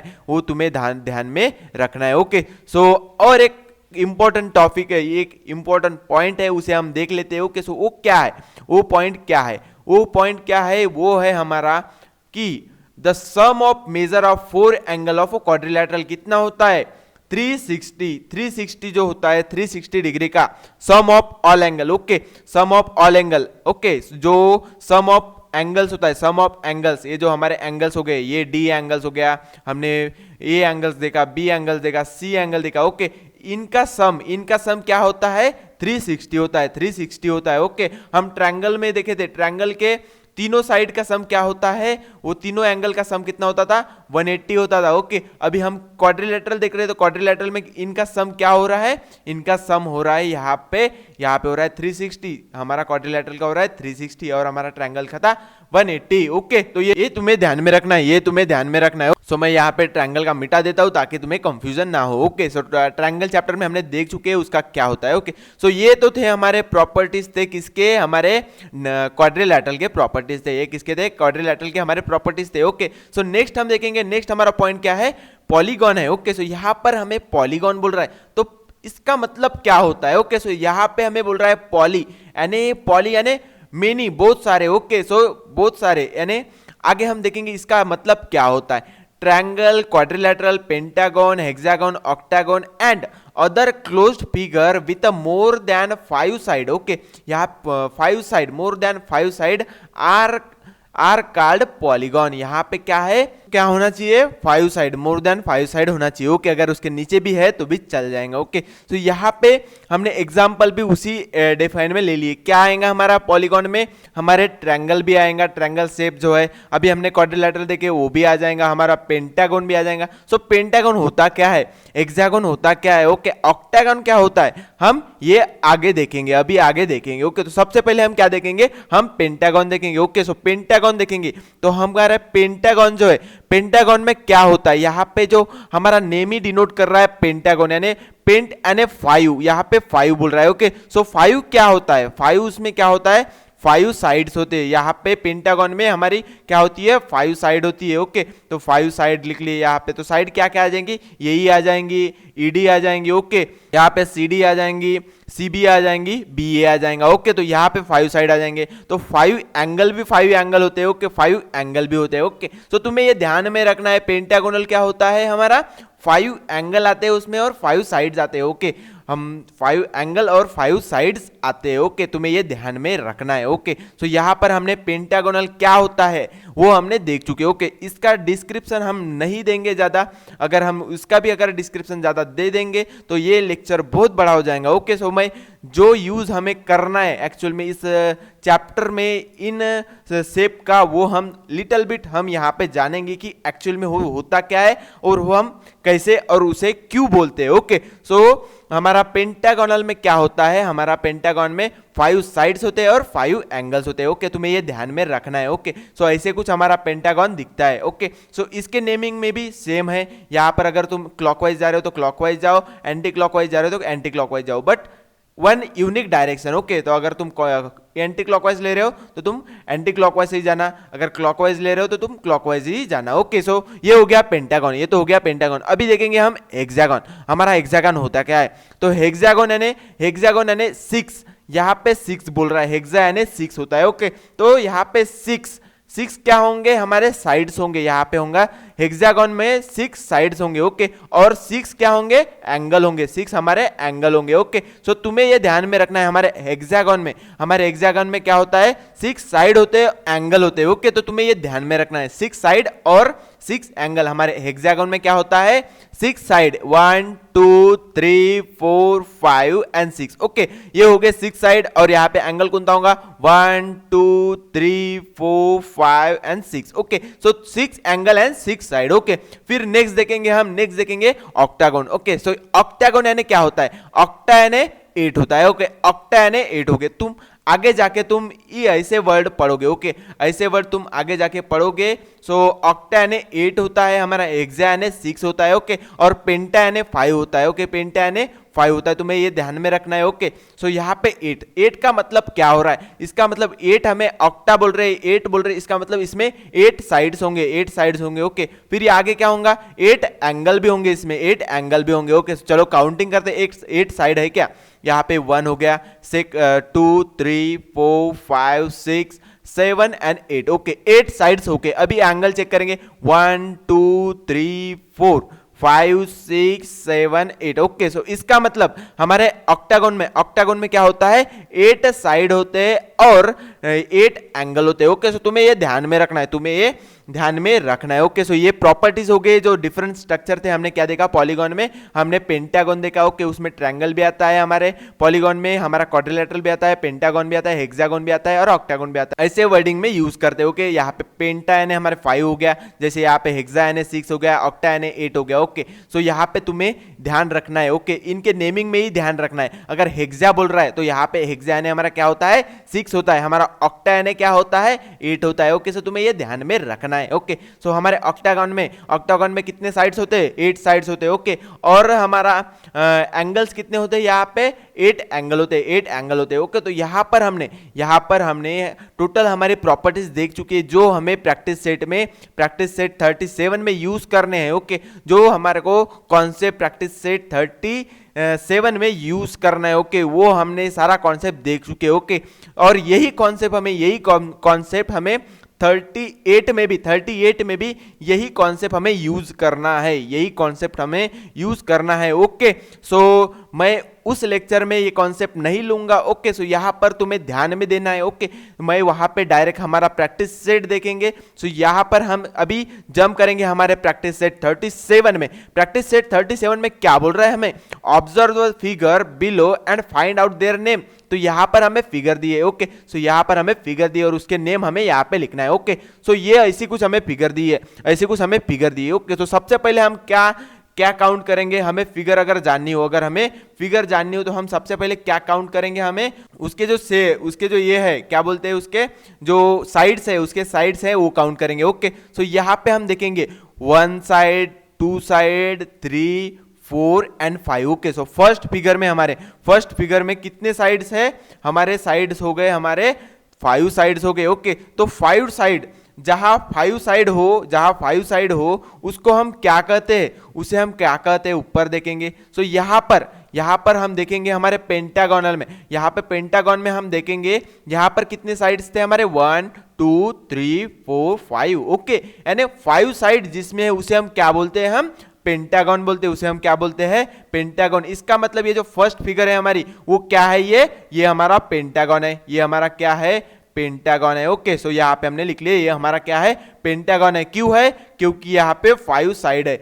है, ओके, सो और एक इंपॉर्टेंट टॉपिक है, एक इंपॉर्टेंट पॉइंट है, उसे हम देख लेते हैं। ओके, सो वो क्या है, वो पॉइंट क्या है, वो है हमारा कि the sum of measure of 4 angle of quadrilateral कितना होता है, 360 जो होता है 360 डिग्री का sum of all angle. Okay, sum of all angle. Okay, जो सम ऑफ एंगल्स होता है, सम ऑफ एंगल्स, ये जो हमारे एंगल्स हो गए, ये डी एंगल्स हो गया, हमने ए एंगल्स देखा, बी एंगल्स देखा, सी एंगल देखा। ओके, इनका सम क्या होता है, 360 होता है। ओके, हम ट्रायंगल में देखे थे, ट्रायंगल के तीनों साइड का सम क्या होता है, वो तीनों एंगल का सम कितना होता था, 180 होता था। ओके, अभी हम क्वाड्रिलेटरल देख रहे हैं, तो क्वाड्रिलेटरल में इनका सम क्या हो रहा है, इनका सम हो रहा है यहाँ पे हो रहा है 360, हमारा क्वाड्रिलेटरल का हो रहा है 360 और हमारा ट्रायंगल का था 180। ओके, तो ये तुम्हें ध्यान में रखना है, सो मैं यहाँ पे ट्रायंगल का मिटा देता हूँ ताकि तुम्हें कंफ्यूजन ना हो। ओके, सो ट्रायंगल चैप्टर में हमने देख चुके हैं उसका क्या होता है। ओके, सो ये तो थे हमारे प्रॉपर्टीज थे, किसके, हमारे क्वाड्रिलेटरल के प्रॉपर्टीज थे, ये किसके थे, क्वाड्रिलेटरल के हमारे प्रॉपर्टीज थे। ओके, सो नेक्स्ट हम देखेंगे, नेक्स्ट हमारा पॉइंट क्या है, पॉलीगॉन है। ओके, सो यहाँ पर हमें पॉलीगॉन बोल रहा है, तो इसका मतलब क्या होता है। ओके, सो यहाँ पे हमें बोल रहा है पॉली यानी मेनी, बहुत सारे। ओके, सो बहुत सारे यानी आगे हम देखेंगे इसका मतलब क्या होता है। Triangle, quadrilateral, pentagon, hexagon, octagon and other closed figure with more than 5 side. Okay, यहाँ 5 side, more than 5 side are called polygon. यहाँ पे क्या है, क्या होना चाहिए, 5 साइड, मोर देन 5 साइड होना चाहिए। ओके, अगर उसके नीचे भी है तो भी चल जाएगा। ओके, तो यहाँ पे हमने एग्जाम्पल भी उसी डिफाइन में ले लिए। क्या आएगा हमारा पॉलीगॉन में, हमारे ट्रायंगल भी आएगा, ट्रायंगल शेप जो है, अभी हमने क्वाड्रिलेटरल देखे वो भी आ जाएगा, हमारा पेंटागन भी आ जाएगा। सो पेंटागन होता क्या है, हेक्सागन होता क्या है, ओके, ऑक्टागन क्या होता है, हम ये आगे देखेंगे, अभी आगे देखेंगे। ओके, तो सबसे पहले हम क्या देखेंगे, हम पेंटागन देखेंगे। ओके, सो पेंटागन देखेंगे तो हमारा पेंटागन जो है, पेंटागन में क्या होता है, यहाँ पे जो हमारा नेम ही डिनोट कर रहा है पेंटागन, यानी पेंट यानी 5, यहाँ पे 5 बोल रहा है। ओके, सो 5 क्या होता है, 5 उसमें क्या होता है, 5 साइड्स होते हैं। यहाँ पे पेंटागन में हमारी क्या होती है, 5 साइड होती है। ओके, तो 5 साइड लिख लिए यहाँ पे, तो साइड क्या क्या आ जाएंगी, यही आ जाएंगी, ईडी आ जाएंगी। ओके, यहाँ पे सीडी आ जाएंगी, सीबी आ जाएंगी, बीए आ जाएगा। ओके, तो यहाँ पे 5 साइड आ जाएंगे, तो 5 एंगल भी 5 एंगल होते हैं। ओके, 5 एंगल भी होते हैं। ओके, तो तुम्हें ये ध्यान में रखना है, पेंटागोनल क्या होता है, हमारा 5 एंगल आते हैं उसमें और 5 साइड्स आते हैं। ओके, हम 5 एंगल और 5 साइड्स आते हैं। ओके, तुम्हें ये ध्यान में रखना है। ओके, तो यहाँ पर हमने पेंटागोनल क्या होता है वो हमने देख चुके। ओके, इसका डिस्क्रिप्शन हम नहीं देंगे ज़्यादा, अगर हम उसका भी अगर डिस्क्रिप्शन ज़्यादा दे देंगे तो ये लेक्चर बहुत बड़ा हो जाएगा। ओके, सो मैं जो यूज़ हमें करना है एक्चुअल में इस चैप्टर में इन शेप का, वो हम लिटिल बिट हम यहाँ पे जानेंगे कि एक्चुअल में होता क्या है और वो हम कैसे और उसे क्यों बोलते हैं। ओके, सो हमारा पेंटागोनल में क्या होता है, हमारा पेंटागन में 5 साइड्स होते हैं और 5 एंगल्स होते हैं। ओके, तुम्हें ये ध्यान में रखना है। ओके, सो ऐसे कुछ हमारा पेंटागन दिखता है। ओके, सो इसके नेमिंग में भी सेम है, यहाँ पर अगर तुम क्लॉकवाइज जा रहे हो तो क्लॉकवाइज जाओ, एंटी क्लॉकवाइज जा रहे हो तो एंटी क्लॉकवाइज जाओ, but one unique direction. Okay, तो अगर तुम एंटी क्लॉकवाइज ले रहे हो तो तुम एंटी क्लॉकवाइज ही जाना, अगर क्लॉकवाइज ले रहे हो तो तुम क्लॉकवाइज ही जाना। ओके, सो ये हो गया पेंटागन, ये तो हो गया पेंटागन। अभी देखेंगे हम हेक्सागन, हमारा हेक्सागन होता क्या है, तो हेक्सागन यानी 6, यहाँ पे 6 बोल रहा है, हेक्सा यानी 6 होता है। ओके, तो यहाँ पे 6 क्या होंगे, हमारे साइड्स होंगे, यहाँ पे होगा हेक्सागन में 6 साइड्स होंगे। ओके, और 6 क्या होंगे, एंगल होंगे, 6 हमारे एंगल होंगे। ओके, सो तुम्हें ये ध्यान में रखना है, हमारे हेक्सागन में क्या होता है, 6 साइड होते हैं, एंगल होते हैं। ओके, तो तुम्हें ये ध्यान में रखना है, 6 साइड और 6 एंगल। हमारे हेक्सागन में क्या होता है, 6 साइड, 1 2 3 4 5 एंड 6। ओके, ये हो गए 6 साइड, और यहाँ पे एंगल कौन सा होगा, 1 2 3 4 5 and 6। Okay, so 6 angle and 6 side. Okay, फिर नेक्स्ट देखेंगे ऑक्टागन। ओके, सो ऑक्टागन यानी क्या होता है, ऑक्टा यानी 8 होता है। ओके, ऑक्टा यानी 8 हो गए। तुम आगे जाके तुम ये ऐसे वर्ड पढ़ोगे। ओके, ऐसे वर्ड तुम आगे जाके पढ़ोगे। सो ऑक्टा यानी 8 होता है, हमारा हेक्सा यानी 6 होता है। ओके, और पेंटा यानी 5 होता है। ओके, पेंटा यानी 5 होता है, तुम्हें ये ध्यान में रखना है। ओके, सो यहाँ पे 8 का मतलब क्या हो रहा है, इसका मतलब 8 हमें ऑक्टा बोल रहे हैं, 8 बोल रहे हैं, इसका मतलब इसमें 8 साइड्स होंगे, 8 साइड्स होंगे। ओके, फिर ये आगे क्या होगा, 8 एंगल भी होंगे, इसमें 8 एंगल भी होंगे। ओके, चलो काउंटिंग करते हैं, 8 साइड है क्या, यहाँ पे 1 हो गया, 2 3 4 5 6 7 एंड 8। ओके, 8 साइड्स होके अभी एंगल चेक करेंगे, 1 2 3 4 5 6 7 8। ओके, सो इसका मतलब हमारे ऑक्टागन में क्या होता है, 8 साइड होते हैं और 8 एंगल होते हैं। ओके, सो तुम्हें ये ध्यान में रखना है, ओके, सो ये प्रॉपर्टीज हो गए, जो डिफरेंट स्ट्रक्चर थे हमने क्या देखा, पॉलीगॉन में हमने पेंटागन देखा। ओके, उसमें ट्रायंगल भी आता है, हमारे पॉलीगॉन में हमारा क्वाड्रिलेटरल भी आता है, पेंटागन भी आता है, हेक्सागन भी आता है और ऑक्टागन भी आता है। ऐसे वर्डिंग में यूज करते हैं। ओके, यहाँ पे पेंटा यानी हमारे 5 हो गया, जैसे यहाँ पे हेक्सा यानी 6 हो गया, ऑक्टा यानी 8 हो गया। ओके, सो यहाँ पे तुम्हें ध्यान रखना है। ओके, इनके नेमिंग में ही ध्यान रखना है। अगर हेक्सा बोल रहा है तो यहाँ पे हेक्सा यानी हमारा क्या होता है, 6 होता है, हमारा ऑक्टा यानी क्या होता है, 8 होता है। ओके, सो तुम्हें ये ध्यान में रखना है। ओके, सो हमारे ऑक्टागन में कितने साइड्स होते हैं, 8 साइड्स होते हैं। ओके, और हमारा एंगल्स कितने होते हैं, यहाँ पे 8 एंगल होते हैं। ओके, तो यहाँ पर हमने टोटल हमारी प्रॉपर्टीज देख चुके हैं, जो हमें प्रैक्टिस सेट 37 में यूज करने हैं। ओके, जो हमारे को कॉन्सेप्ट प्रैक्टिस सेट 37 में यूज करना है। ओके, वो हमने सारा कॉन्सेप्ट देख चुके हैं। ओके, और यही कॉन्सेप्ट हमें 38 में भी यही कॉन्सेप्ट हमें यूज करना है। ओके, सो मैं उस लेक्चर में ये कॉन्सेप्ट नहीं लूंगा। ओके, सो यहाँ पर तुम्हें ध्यान में देना है। ओके, मैं वहां पे डायरेक्ट हमारा प्रैक्टिस सेट देखेंगे। सो यहाँ पर हम अभी जंप करेंगे हमारे प्रैक्टिस सेट 37 में। प्रैक्टिस सेट 37 में क्या बोल रहा है हमें, observe the figure below and find out their name. तो यहाँ पर हमें फिगर दिए। ओके, सो यहाँ पर हमें फिगर दिए और उसके नेम हमें यहाँ पे लिखना है। ओके, सो ये ऐसी कुछ हमें फिगर दी है, ओके, तो सबसे पहले हम क्या काउंट करेंगे, हमें फिगर अगर जाननी हो तो हम सबसे पहले क्या काउंट करेंगे, हमें उसके जो ये है क्या बोलते हैं, उसके जो साइड्स है वो काउंट करेंगे। ओके, सो यहाँ पे हम देखेंगे 1 side 2 side 3 4 and 5। Okay, so first figure में कितने साइड्स है, हमारे साइड्स हो गए, हमारे 5 साइड्स हो गए। ओके, तो 5 साइड, जहां 5 साइड हो उसको हम क्या कहते हैं, ऊपर देखेंगे। सो यहाँ पर हम देखेंगे हमारे पेंटागोनल में, पेंटागन में हम देखेंगे यहाँ पर कितने साइड्स थे, हमारे 1 2 3 4 5। ओके, यानी 5 साइड जिसमें है उसे हम क्या बोलते हैं, हम पेंटागन बोलते हैं, पेंटागन। इसका मतलब ये जो फर्स्ट फिगर है हमारी वो क्या है, ये हमारा पेंटागन है, ये हमारा क्या है, पेंटागन है। ओके, सो यहाँ पे हमने लिख लिया ये हमारा क्या है, पेंटागन है। क्यों है, क्योंकि यहाँ पे 5 साइड है,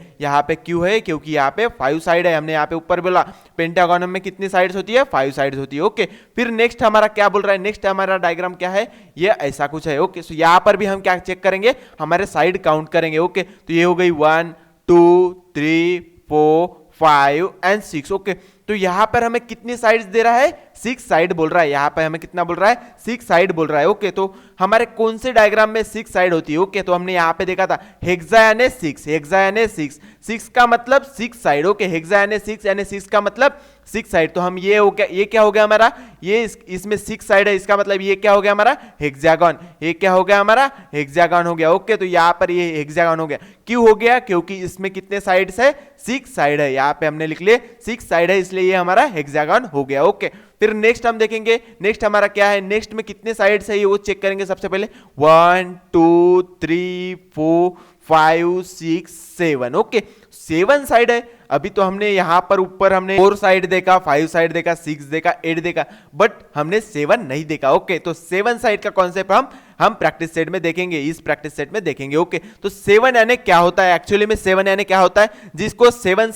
क्योंकि यहाँ पे 5 साइड है। हमने यहाँ पे ऊपर बोला पेंटागन में कितनी साइड्स होती है, 5 साइड्स होती है। ओके, फिर नेक्स्ट हमारा क्या बोल रहा है, नेक्स्ट हमारा डायग्राम क्या है, ये ऐसा कुछ है। ओके, सो यहाँ पर भी हम क्या चेक करेंगे, हमारे साइड काउंट करेंगे। ओके, तो ये हो गई 1 2 3 4 5 एंड 6। ओके, तो यहां पर हमें कितनी साइड्स दे रहा है, 6 साइड बोल रहा है, यहां पर हमें कितना बोल रहा है, 6 साइड बोल रहा है। ओके, तो हमारे कौन से डायग्राम में 6 साइड होती है। ओके, तो हमने यहां पे देखा था हेक्सा यानी 6 का मतलब 6 साइड। ओके, हेक्सा यानी 6 का मतलब 6 साइड। तो हम ये क्या हो गया हमारा, ये इसमें 6 साइड है, इसका मतलब ये क्या हो गया हमारा, हेक्सागन। ये क्या हो गया हमारा, हेक्सागन हो गया। ओके, तो यहाँ पर ये हेक्सागन हो गया। क्यों हो गया, क्योंकि इसमें कितने साइड्स है, 6 साइड है। यहाँ पे हमने लिख लिए 6 साइड है, इसलिए ये हमारा हेक्सागन हो गया। ओके, फिर नेक्स्ट हम देखेंगे नेक्स्ट हमारा क्या है, नेक्स्ट में कितने साइड्स है ये वो चेक करेंगे सबसे पहले। 1 2 3 4 5 6 7 ओके 7 साइड है। अभी तो हमने यहाँ पर ऊपर हमने 4 साइड देखा, 5 साइड देखा, 6 देखा, 8 देखा, बट हमने 7 नहीं देखा। ओके तो 7 साइड का कॉन्सेप्ट हम प्रैक्टिस सेट में देखेंगे, इस प्रैक्टिस सेट में देखेंगे। ओके तो 7 यानी क्या होता है, एक्चुअली में 7 यानी क्या होता है, जिसको 7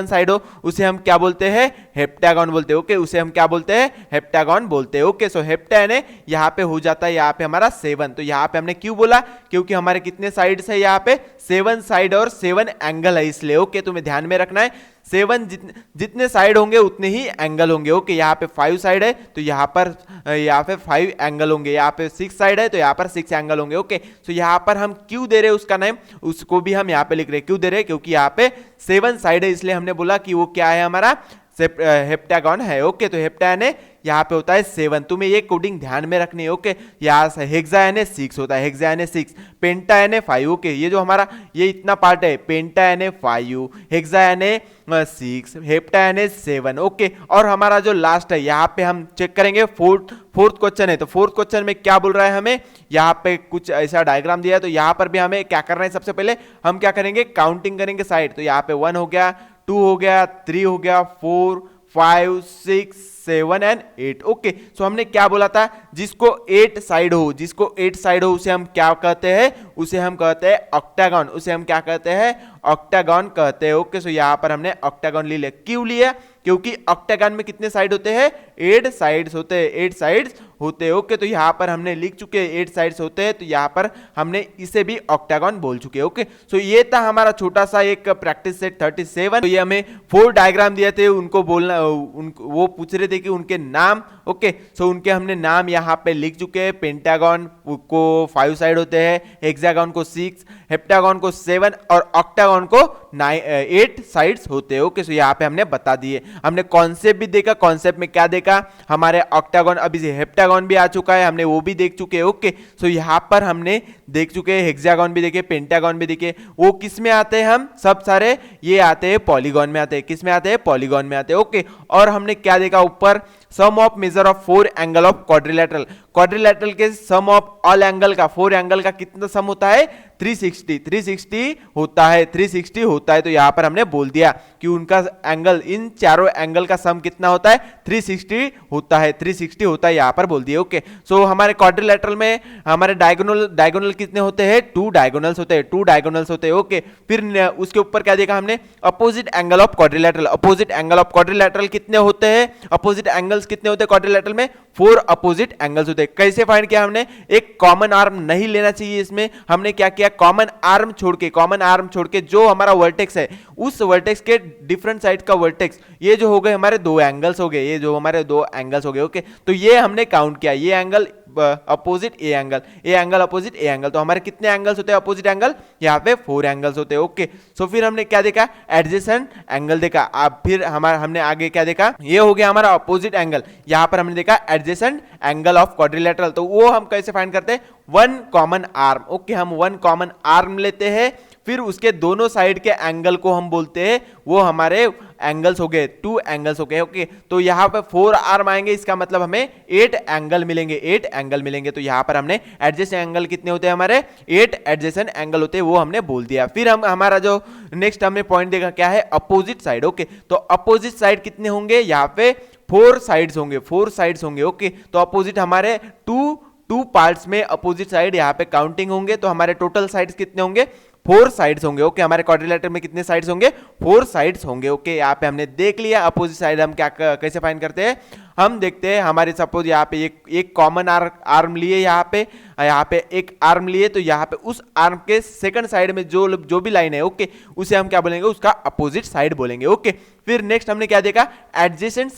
साइड हो उसे हम क्या बोलते हैं, हेप्टागन बोलते हैं। ओके उसे हम क्या बोलते हैं, हेप्टागन बोलते हैं। ओके सो हेप्टा यानी यहाँ पे हो जाता है, यहाँ पे हमारा 7। तो यहाँ पे हमने क्यों बोला, क्योंकि हमारे कितने साइड्स है यहाँ पे 7 साइड और 7 एंगल है इसलिए। ओके तुम्हें ध्यान में रखना है 7 जितने साइड होंगे उतने ही एंगल होंगे। ओके यहाँ पे 5 साइड है तो यहाँ पे 5 एंगल होंगे, यहाँ पे 6 साइड है तो यहाँ पर 6 एंगल होंगे। ओके सो यहाँ पर हम क्यों दे रहे हैं उसका नेम, उसको भी हम यहाँ पे लिख रहे हैं। क्यों दे रहे हैं, क्योंकि यहाँ पे 7 साइड है इसलिए हमने बोला कि वो क्या है, हमारा हेप्टागन है। ओके तो हेप्टा यानी यहाँ पे होता है 7, तुम्हें ये कोडिंग ध्यान में रखनी है। ओके यहाँ से हेक्सा यानी 6 होता है, हेक्सा यानी 6, पेंटा यानी 5। ओके ये जो हमारा ये इतना पार्ट है, पेंटा यानी 5, हेक्सा यानी 6, हेप्टा यानी 7। ओके और हमारा जो लास्ट है यहाँ पे हम चेक करेंगे फोर्थ क्वेश्चन है। तो फोर्थ क्वेश्चन में क्या बोल रहा है हमें, यहाँ पे कुछ ऐसा डायग्राम दिया है तो यहाँ पर भी हमें क्या करना है, सबसे पहले हम क्या करेंगे, काउंटिंग करेंगे साइड। तो यहाँ पे 1 हो गया, 2 हो गया, 3 हो गया, 4 5 6 7 एंड 8। ओके सो हमने क्या बोला था, जिसको 8 साइड हो उसे हम क्या कहते हैं, उसे हम कहते हैं ऑक्टागन, उसे हम क्या कहते हैं, ऑक्टागन कहते हैं। ओके सो यहाँ पर हमने ऑक्टागन ले लिया। क्यों लिया, क्योंकि ऑक्टागन में कितने साइड होते हैं, 8 साइड्स होते हैं, 8 साइड्स होते हैं। ओके तो यहाँ पर हमने लिख चुके हैं 8 साइड्स होते हैं, तो यहाँ पर हमने इसे भी ऑक्टागन बोल चुके हैं। ओके सो ये था हमारा छोटा सा एक प्रैक्टिस सेट 37। तो ये हमें 4 डायग्राम दिए थे, उनको बोलना वो पूछ रहे थे कि उनके नाम। ओके सो उनके हमने नाम यहाँ पे लिख चुके हैं। पेंटागन को 5 साइड होते हैं, हेक्सागन को 6, हेप्टागन को 7 और ऑक्टागन को 8 साइड्स होते हैं। ओके सो यहाँ पे हमने बता दिए। हमने कॉन्सेप्ट भी देखा, कॉन्सेप्ट में क्या देखा, हमारे ऑक्टागन, अभी से हेप्टागन भी आ चुका है, हमने वो भी देख चुके हैं। ओके सो यहाँ पर हमने देख चुके हैं, हेक्सागन भी देखे, पेंटागन भी देखे। वो किस में आते हैं, हम सब सारे ये आते हैं पॉलीगॉन में आते हैं। किस में आते हैं, पॉलीगॉन में आते हैं। ओके और हमने क्या देखा ऊपर, sum of measure of 4 angle of quadrilateral के सम ऑफ ऑल एंगल का, 4 एंगल का कितना सम होता है, 360 होता है, 360 होता है। तो यहां पर हमने बोल दिया कि उनका एंगल, इन चारों एंगल का सम कितना होता है, 360 होता है, 360 होता है, यहां पर बोल दिया। ओके सो हमारे क्वाड्रिलेटरल में हमारे डायगोनल कितने होते हैं, 2 डायगोनल्स होते हैं, 2 डायगोनल्स होते हैं। ओके फिर उसके ऊपर क्या देखा हमने, opposite angle of quadrilateral, opposite angle of quadrilateral कितने होते हैं, अपोजिट एंगल्स कितने होते हैं क्वाड्रिलेटरल में, 4 अपोजिट एंगल्स होते हैं। कैसे फाइंड किया हमने, एक कॉमन आर्म नहीं लेना चाहिए इसमें, हमने क्या किया, कॉमन आर्म छोड़ के जो हमारा वर्टेक्स है, उस वर्टेक्स के डिफरेंट साइड का वर्टेक्स, ये जो हो गए हमारे 2 एंगल्स हो गए, ये जो हमारे 2 एंगल्स हो गए। ओके तो ये हमने काउंट किया, ये angle opposite A angle opposite A angle, तो हमारे कितने एंगल्स होते हैं अपोजिट एंगल, यहाँ पे 4 एंगल्स होते हैं। ओके सो फिर हमने क्या देखा, एडजेसेंट एंगल देखा। अब फिर हमने आगे क्या देखा, ये हो गया हमारा अपोजिट एंगल, यहाँ पर हमने देखा एडजेसेंट एंगल ऑफ क्वाड्रिलेटरल। तो वो हम कैसे फाइंड करते हैं, 1 कॉमन आर्म। ओके हम 1 कॉमन आर्म लेते हैं, फिर उसके दोनों साइड के एंगल को हम बोलते हैं, वो हमारे एंगल्स हो गए, 2 एंगल्स हो गए। ओके तो यहाँ पे 4 आर्म आएंगे, इसका मतलब हमें 8 एंगल मिलेंगे, 8 एंगल मिलेंगे। तो यहाँ पर हमने एडजेसेंट एंगल कितने होते हैं, हमारे 8 एडजेसेंट एंगल होते हैं, वो हमने बोल दिया। फिर हमारा जो नेक्स्ट हमने पॉइंट देखा क्या है, अपोजिट साइड। ओके तो अपोजिट साइड कितने होंगे, यहाँ पे 4 साइड्स होंगे। ओके तो अपोजिट हमारे 2 पार्ट्स में अपोजिट साइड यहाँ पे काउंटिंग होंगे, तो हमारे टोटल साइड्स कितने होंगे, 4 साइड्स होंगे। ओके हमारे क्वाड्रिलेटरल में कितने साइड्स होंगे, 4 साइड्स होंगे। ओके यहाँ पे हमने देख लिया अपोजिट साइड हम क्या कैसे फाइंड करते हैं, हम देखते हैं हमारे सपोज यहाँ पे एक कॉमन आर्म लिए, यहाँ पे एक आर्म लिए, तो यहाँ पे उस आर्म के सेकंड साइड में जो भी लाइन है, ओके उसे हम क्या बोलेंगे, उसका अपोजिट साइड बोलेंगे। ओके फिर नेक्स्ट हमने क्या देखा, एडजेसेंट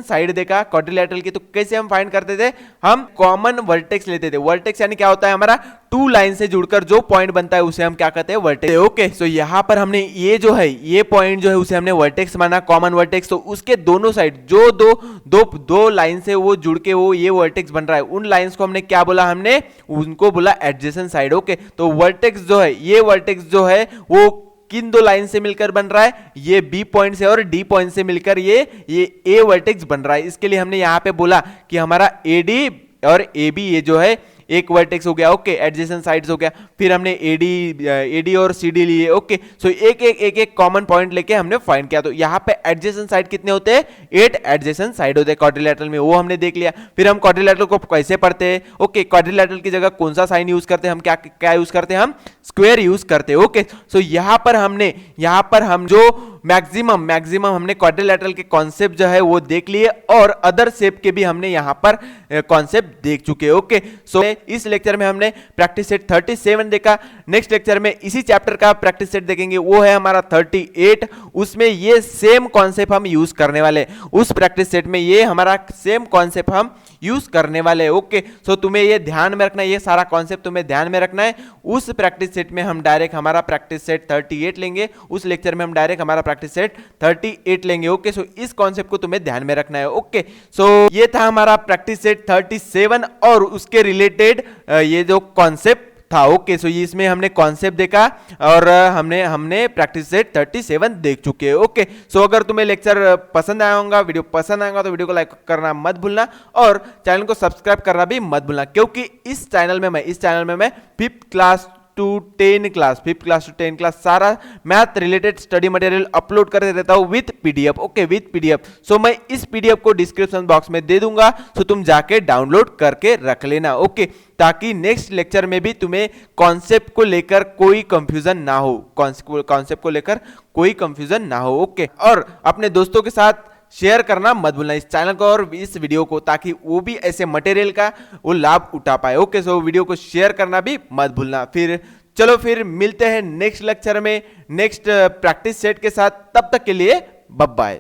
साइड देखा क्वाड्रिलेटरल की। तो कैसे हम फाइंड करते थे, हम कॉमन वर्टेक्स लेते थे। वर्टेक्स यानी क्या होता है, हमारा 2 लाइन से जुड़कर जो पॉइंट बनता है उसे हम क्या कहते हैं, वर्टेक्स। ओके सो यहाँ पर हमने ये जो है, ये पॉइंट जो है उसे हमने वर्टेक्स माना, कॉमन वर्टेक्स। तो उसके दोनों साइड जो दो लाइन से वो जुड़ के वो ये वर्टेक्स बन रहा है, उन लाइंस को हमने क्या बोला, हमने उनको बोला एडजेसेंट साइड। ओके तो वर्टेक्स जो है, ये वर्टेक्स जो है वो किन दो लाइन से मिलकर बन रहा है, ये बी पॉइंट से और डी पॉइंट से मिलकर ये ए वर्टेक्स बन रहा है। इसके लिए हमने यहां पे बोला कि हमारा एडी और ए बी ये जो है एक वर्टेक्स हो गया, ओके, एडजेसेंट साइड्स हो गया। फिर हमने एडी और सीडी लिए, ओके। सो एक कॉमन पॉइंट लेके हमने फाइंड किया। तो यहाँ पे एडजेसेंट साइड कितने होते हैं, 8 एडजेसेंट साइड होते हैं क्वाड्रिलैटरल में, वो हमने देख लिया। फिर हम क्वाड्रिलैटरल को कैसे पढ़ते हैं, ओके, क्वाड्रिलैटरल की जगह कौन सा साइन यूज करते हैं, हम क्या यूज करते हैं, हम स्क्वायर यूज करते हैं, ओके। सो यहाँ पर हम जो मैक्सिमम हमने क्वाड्रिलैटरल के कॉन्सेप्ट जो है वो देख लिए और अदर शेप के भी हमने यहाँ पर कॉन्सेप्ट देख चुके, ओके। सो इस लेक्चर में हमने प्रैक्टिस सेट 37 देखा। नेक्स्ट लेक्चर में इसी चैप्टर का प्रैक्टिस सेट देखेंगे, वो है हमारा 38। उसमें ये सेम कॉन्सेप्ट हम यूज करने वाले, उस प्रैक्टिस सेट में ये हमारा सेम कॉन्सेप्ट हम यूज करने वाले, ओके। सो तुम्हें ये ध्यान में रखना है, ये सारा कॉन्सेप्ट तुम्हें ध्यान में रखना है। उस प्रैक्टिस सेट में हम डायरेक्ट हमारा प्रैक्टिस सेट 38 लेंगे, उस लेक्चर में हम डायरेक्ट हमारा प्रैक्टिस सेट 38 लेंगे, ओके। सो इस कॉन्सेप्ट को तुम्हें ध्यान में रखना है, ओके। सो ये था हमारा प्रैक्टिस सेट 37 और उसके रिलेटेड ये जो कॉन्सेप्ट था, ओके। सो इसमें हमने कॉन्सेप्ट देखा और हमने प्रैक्टिस सेट 37 देख चुके हैं, ओके। सो अगर तुम्हें लेक्चर पसंद आया होगा, वीडियो पसंद आएगा तो वीडियो को लाइक करना मत भूलना और चैनल को सब्सक्राइब करना भी मत भूलना, क्योंकि इस चैनल में मैं 5th क्लास टू 10 क्लास सारा math related study material upload करते रहता हूं with PDF, okay, with PDF. So मैं इस पीडीएफ को डिस्क्रिप्शन बॉक्स में दे दूंगा, सो तुम जाके डाउनलोड करके रख लेना, ओके, ताकि नेक्स्ट लेक्चर में भी तुम्हें कॉन्सेप्ट को लेकर कोई कंफ्यूजन ना हो, कॉन्सेप्ट को लेकर कोई कंफ्यूजन ना हो, ओके। और अपने दोस्तों के साथ शेयर करना मत भूलना इस चैनल को और इस वीडियो को, ताकि वो भी ऐसे मटेरियल का वो लाभ उठा पाए, ओके। सो वीडियो को शेयर करना भी मत भूलना। फिर मिलते हैं नेक्स्ट लेक्चर में नेक्स्ट प्रैक्टिस सेट के साथ, तब तक के लिए बाय बाय।